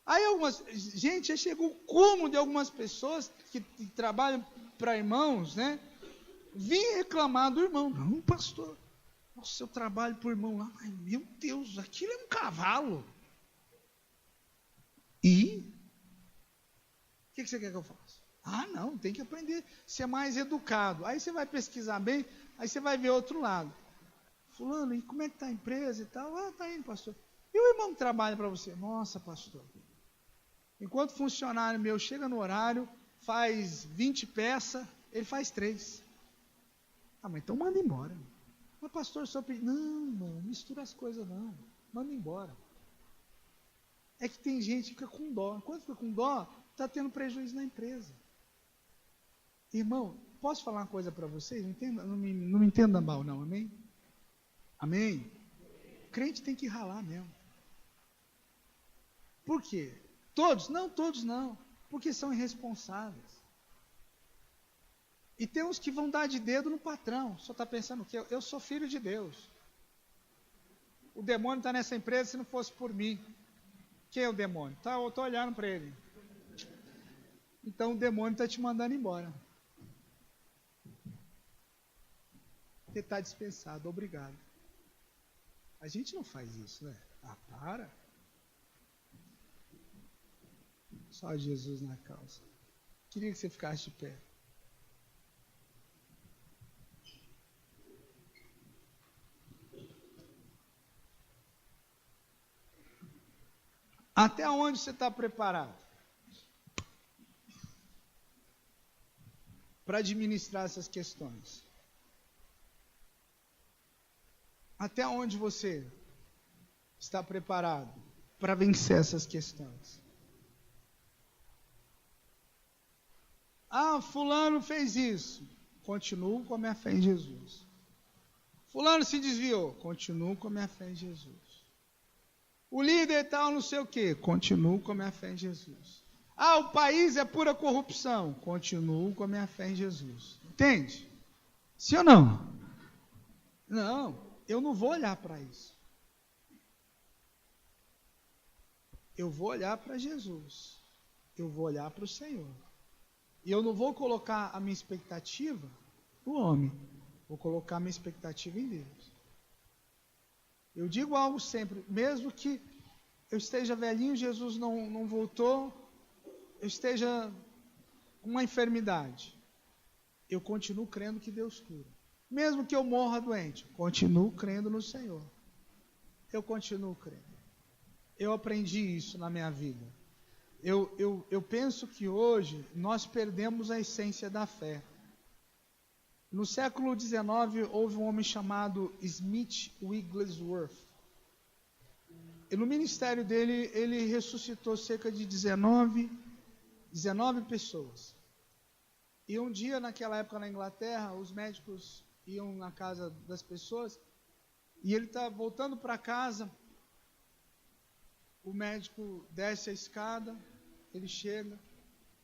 Aí gente, já chegou o cúmulo de algumas pessoas que trabalham para irmãos, né? Vim reclamar do irmão. Não, pastor, nossa, eu trabalho para o irmão lá, mas meu Deus, aquilo é um cavalo. E? O que você quer que eu faça? Ah, não, tem que aprender a ser mais educado. Aí você vai pesquisar bem, aí você vai ver outro lado. Fulano, e como é que está a empresa e tal? Ah, está indo, pastor. E o irmão que trabalha para você? Nossa, pastor. Enquanto funcionário meu chega no horário, faz 20 peças, ele faz 3. Ah, mas então manda embora. Mas pastor, só pediu. Não, mistura as coisas não. Manda embora. É que tem gente que fica com dó. Quando fica com dó, está tendo prejuízo na empresa. Irmão, posso falar uma coisa para vocês? Não me entenda mal, não, amém? Amém? O crente tem que ralar mesmo. Por quê? Todos? Não, todos não. Porque são irresponsáveis. E tem uns que vão dar de dedo no patrão. Só está pensando que eu sou filho de Deus. O demônio está nessa empresa se não fosse por mim. Quem é o demônio? Eu estou olhando para ele. Então o demônio está te mandando embora. Você está dispensado, obrigado. A gente não faz isso, né? Ah, para. Só Jesus na causa. Queria que você ficasse de pé. Até onde você está preparado para administrar essas questões? Até onde você está preparado para vencer essas questões? Ah, fulano fez isso. Continuo com a minha fé em Jesus. Fulano se desviou. Continuo com a minha fé em Jesus. O líder tal, não sei o quê. Continuo com a minha fé em Jesus. Ah, o país é pura corrupção. Continuo com a minha fé em Jesus. Entende? Sim ou não? Não, eu não vou olhar para isso. Eu vou olhar para Jesus. eu vou olhar para o Senhor. E eu não vou colocar a minha expectativa no homem, vou colocar a minha expectativa em Deus. Eu digo algo sempre, mesmo que eu esteja velhinho, Jesus não voltou, eu esteja com uma enfermidade, eu continuo crendo que Deus cura. Mesmo que eu morra doente, continuo crendo no Senhor. Eu continuo crendo. Eu aprendi isso na minha vida. Eu penso que hoje nós perdemos a essência da fé. No século XIX houve um homem chamado Smith Wigglesworth. E no ministério dele, ele ressuscitou cerca de 19 pessoas. E um dia, naquela época na Inglaterra, os médicos iam na casa das pessoas, e ele está voltando para casa, o médico desce a escada, ele chega,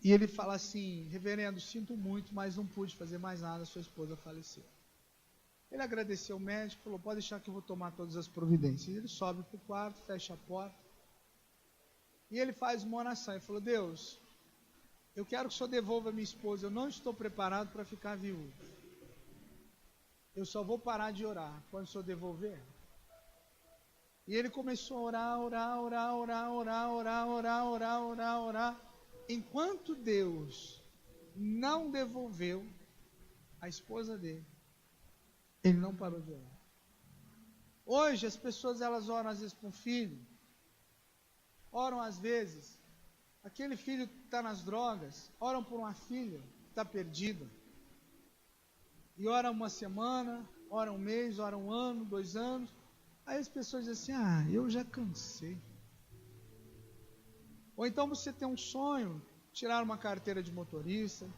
e ele fala assim: reverendo, sinto muito, mas não pude fazer mais nada, sua esposa faleceu. Ele agradeceu ao médico, falou: pode deixar que eu vou tomar todas as providências. Ele sobe para o quarto, fecha a porta, e ele faz uma oração, ele falou: Deus, eu quero que o Senhor devolva a minha esposa, eu não estou preparado para ficar viúvo. Eu só vou parar de orar quando o Senhor devolver. E ele começou a orar. Enquanto Deus não devolveu a esposa dele, ele não parou de orar. Hoje as pessoas, elas oram às vezes por um filho, oram às vezes, aquele filho que está nas drogas, oram por uma filha que está perdida. E ora uma semana, ora um mês, ora um ano, 2 anos. Aí as pessoas dizem assim: eu já cansei. Ou então você tem um sonho, tirar uma carteira de motorista,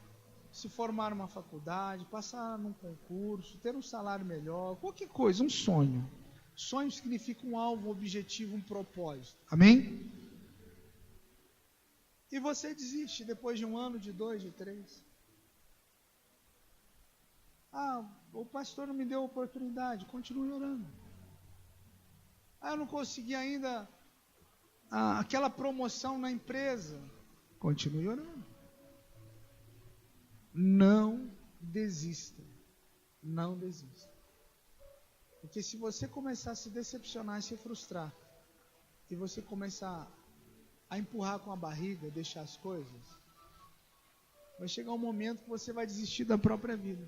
se formar numa faculdade, passar num concurso, ter um salário melhor, qualquer coisa, um sonho. Sonho significa um alvo, um objetivo, um propósito. Amém? E você desiste depois de 1 ano, de 2, de 3. O pastor não me deu oportunidade, continue orando. Eu não consegui ainda aquela promoção na empresa, continue orando. Não desista, não desista. Porque se você começar a se decepcionar e se frustrar, e você começar a empurrar com a barriga, deixar as coisas, vai chegar um momento que você vai desistir da própria vida.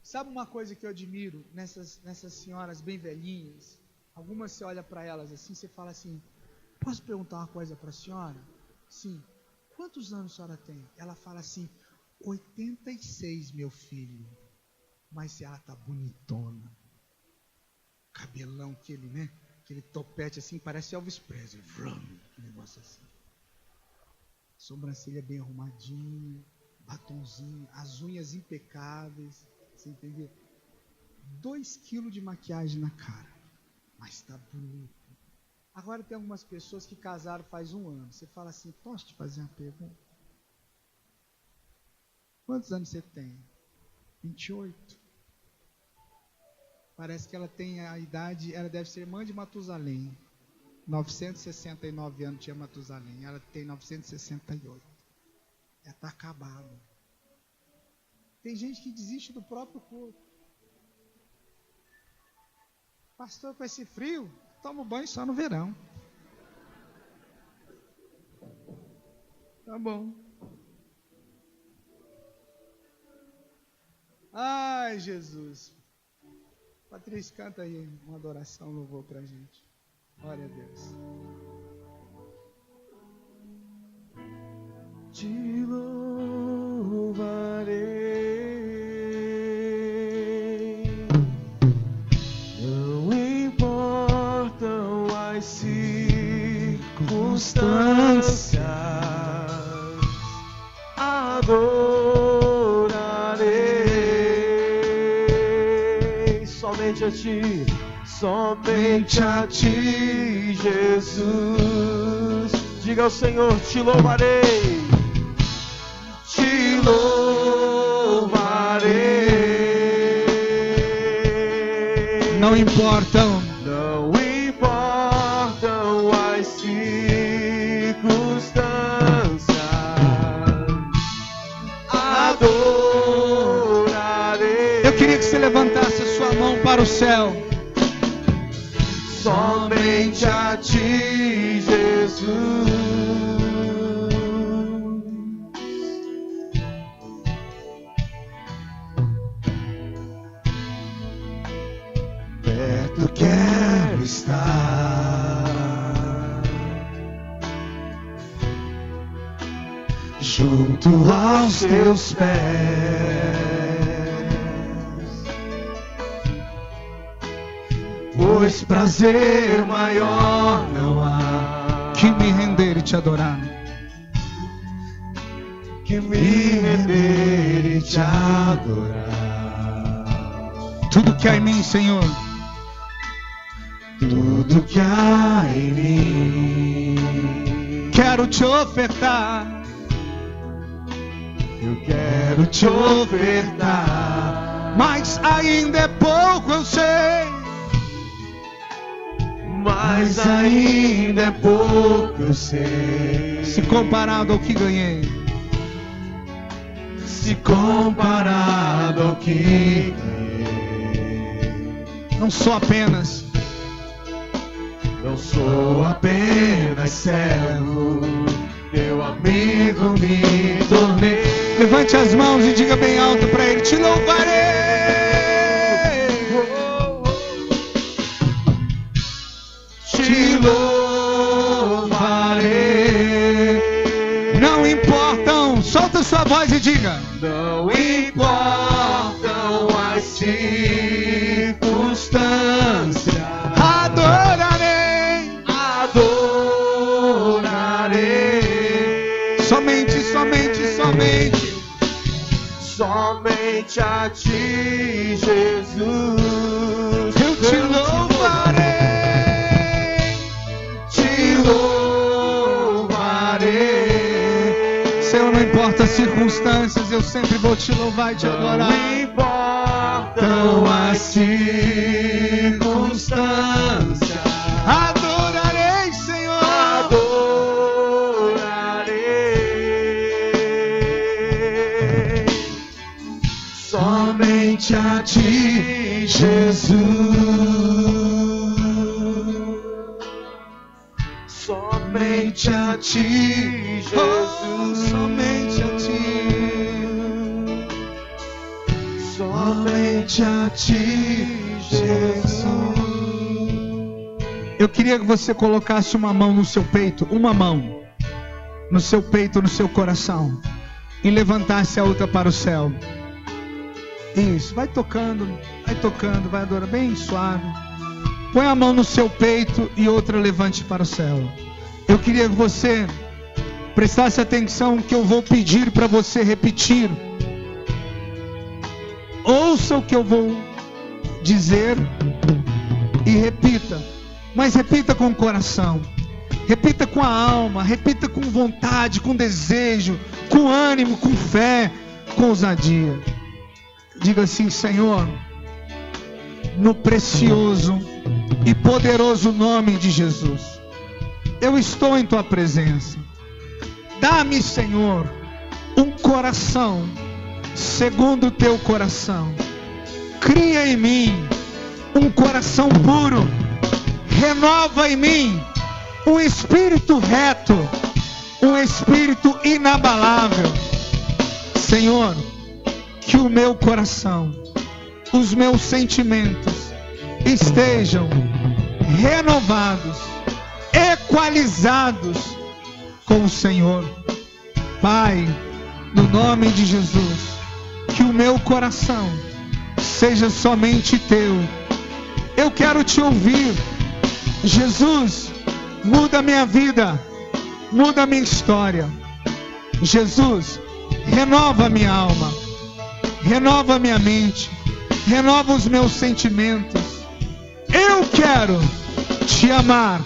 Sabe uma coisa que eu admiro nessas senhoras bem velhinhas? Algumas você olha para elas assim, você fala assim: posso perguntar uma coisa para a senhora? Sim. Quantos anos a senhora tem? Ela fala assim: 86, meu filho. Mas ela tá bonitona. Cabelão, aquele topete assim, parece Elvis Presley. Um negócio assim. Sobrancelha bem arrumadinha, batonzinho, as unhas impecáveis. Você entendeu? 2 quilos de maquiagem na cara, mas está bonito. Agora tem algumas pessoas que casaram faz 1 ano. Você fala assim: posso te fazer uma pergunta? Quantos anos você tem? 28. Parece que ela tem a idade, ela deve ser irmã de Matusalém. 969 anos tinha Matusalém, ela tem 968. Ela está acabada. Tem gente que desiste do próprio corpo. Pastor, com esse frio, tomo banho só no verão. Tá bom. Ai, Jesus. Patrícia, canta aí uma adoração, louvor pra gente. Glória a Deus. Te louvarei. Circunstâncias, adorarei somente a ti, Jesus. Diga ao Senhor: te louvarei, te louvarei. Não importam as circunstâncias, você levantasse a sua mão para o céu. Somente a ti, Jesus. Perto quero estar, junto aos teus pés, pois prazer maior não há que me render e te adorar. Que me render e te adorar. Tudo que há em mim, Senhor, tudo que há em mim, quero te ofertar. Eu quero te ofertar, Mas ainda é pouco, eu sei. mas ainda é pouco, eu sei. Se comparado ao que ganhei, Se comparado ao que ganhei, não sou apenas não sou apenas servo, teu amigo me tornei. Levante as mãos e diga bem alto para Ele: te louvarei. Te louvarei. Não importam, solta sua voz e diga: Não importam as circunstâncias, adorarei. adorarei. Somente, somente, somente. Somente a ti, Jesus. Eu te louvarei. Te louvarei. Senhor, não importa as circunstâncias, eu sempre vou te louvar e te adorar. Não importam as circunstâncias, Adorarei, Senhor. adorarei. Somente a ti, Jesus. Somente a ti, Oh, Jesus. somente a ti. Somente a ti, Jesus. Eu queria que você colocasse uma mão no seu peito, uma mão no seu peito, no seu coração, e levantasse a outra para o céu. Isso, vai tocando, vai adorando, bem suave. Põe a mão no seu peito e outra levante para o céu. Eu queria que você prestasse atenção que eu vou pedir para você repetir. Ouça o que eu vou dizer e repita. Mas repita com o coração. Repita com a alma. Repita com vontade, com desejo, com ânimo, com fé, com ousadia. Diga assim: Senhor, no precioso e poderoso nome de Jesus, eu estou em tua presença. Dá-me, Senhor, um coração segundo o teu coração. Cria em mim um coração puro. Renova em mim um espírito reto, um espírito inabalável. Senhor, que o meu coração, os meus sentimentos estejam renovados, equalizados com o Senhor. Pai, no nome de Jesus, que o meu coração seja somente teu. Eu quero te ouvir. Jesus, muda minha vida, muda minha história. Jesus, renova minha alma, renova minha mente, renova os meus sentimentos. Eu quero te amar,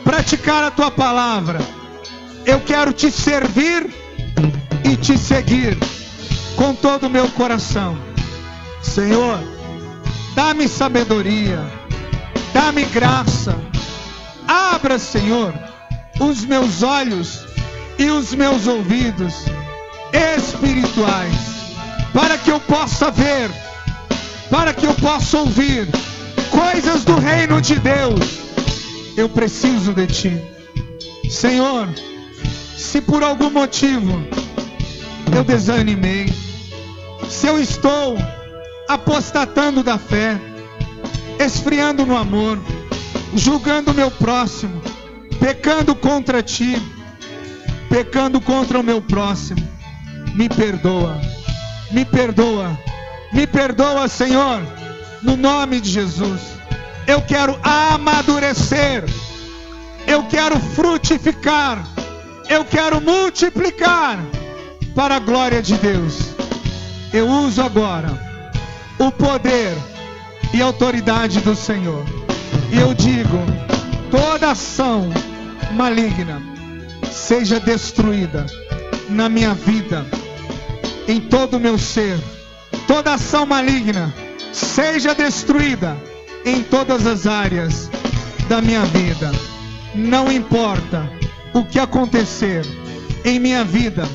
praticar a tua palavra. Eu quero te servir e te seguir com todo o meu coração. Senhor, dá-me sabedoria, dá-me graça. Abra, Senhor, os meus olhos e os meus ouvidos espirituais, para que eu possa ver, para que eu possa ouvir coisas do reino de Deus. Eu preciso de Ti. Senhor, se por algum motivo eu desanimei, se eu estou apostatando da fé, esfriando no amor, julgando o meu próximo, pecando contra Ti, pecando contra o meu próximo, me perdoa, me perdoa, me perdoa, Senhor, no nome de Jesus. Eu quero amadurecer, eu quero frutificar, eu quero multiplicar para a glória de Deus. Eu uso agora o poder e autoridade do Senhor, e eu digo: toda ação maligna seja destruída na minha vida, em todo o meu ser. Toda ação maligna seja destruída em todas as áreas da minha vida. Não importa o que acontecer em minha vida,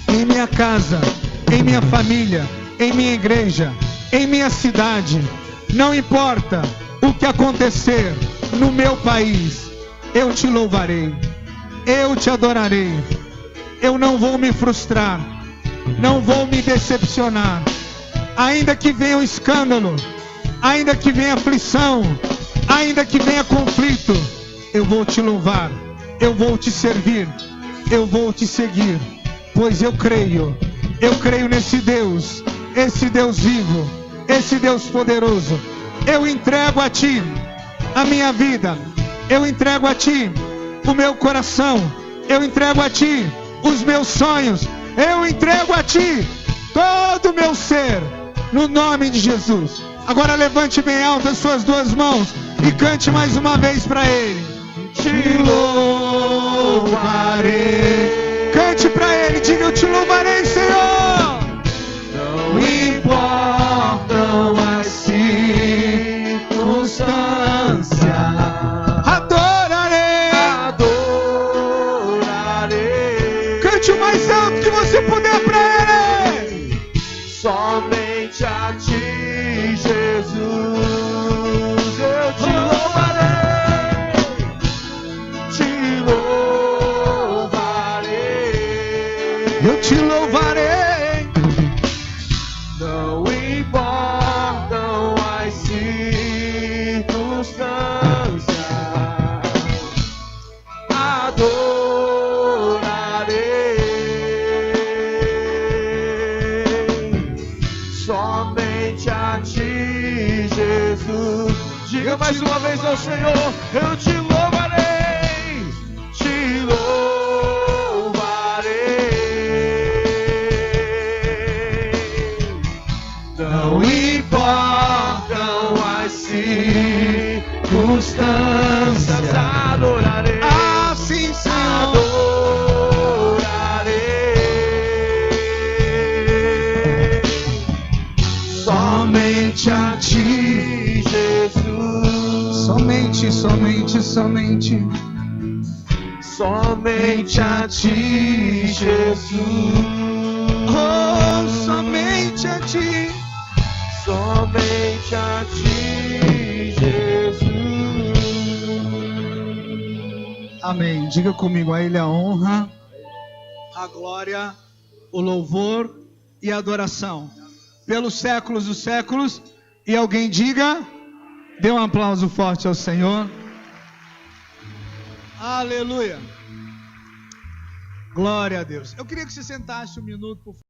em minha casa, em minha família, em minha igreja, em minha cidade, não importa o que acontecer no meu país, eu te louvarei, eu te adorarei. Eu não vou me frustrar, não vou me decepcionar, ainda que venha um escândalo, ainda que venha aflição, ainda que venha conflito, eu vou te louvar, eu vou te servir, eu vou te seguir, pois eu creio nesse Deus, esse Deus vivo, esse Deus poderoso. Eu entrego a Ti a minha vida, eu entrego a Ti o meu coração, eu entrego a Ti os meus sonhos, eu entrego a Ti todo o meu ser, no nome de Jesus. Agora levante bem alto as suas duas mãos e cante mais uma vez para Ele. Te louvarei. Cante para Ele, diga: eu te louvarei, Senhor. Não importam as circunstâncias, Adorarei. Cante o mais alto que você puder para Ele. somente a Ti, Jesus, eu te louvarei, te louvarei, Eu te louvarei. não importam as circunstâncias, adorarei somente a Ti, Jesus. Diga mais uma vez ao Senhor: eu te louvarei, te louvarei. Não importam as circunstâncias, adorarei. Assim, Senhor. Adorarei somente a Ti, Jesus. Somente, somente, somente. Somente a Ti, Jesus. Oh, somente a Ti. Somente a Ti, Jesus. Amém. Diga comigo: a Ele a honra, a glória, o louvor e a adoração pelos séculos dos séculos. E alguém diga: dê um aplauso forte ao Senhor. Aleluia. Glória a Deus. Eu queria que você sentasse um minuto, por favor.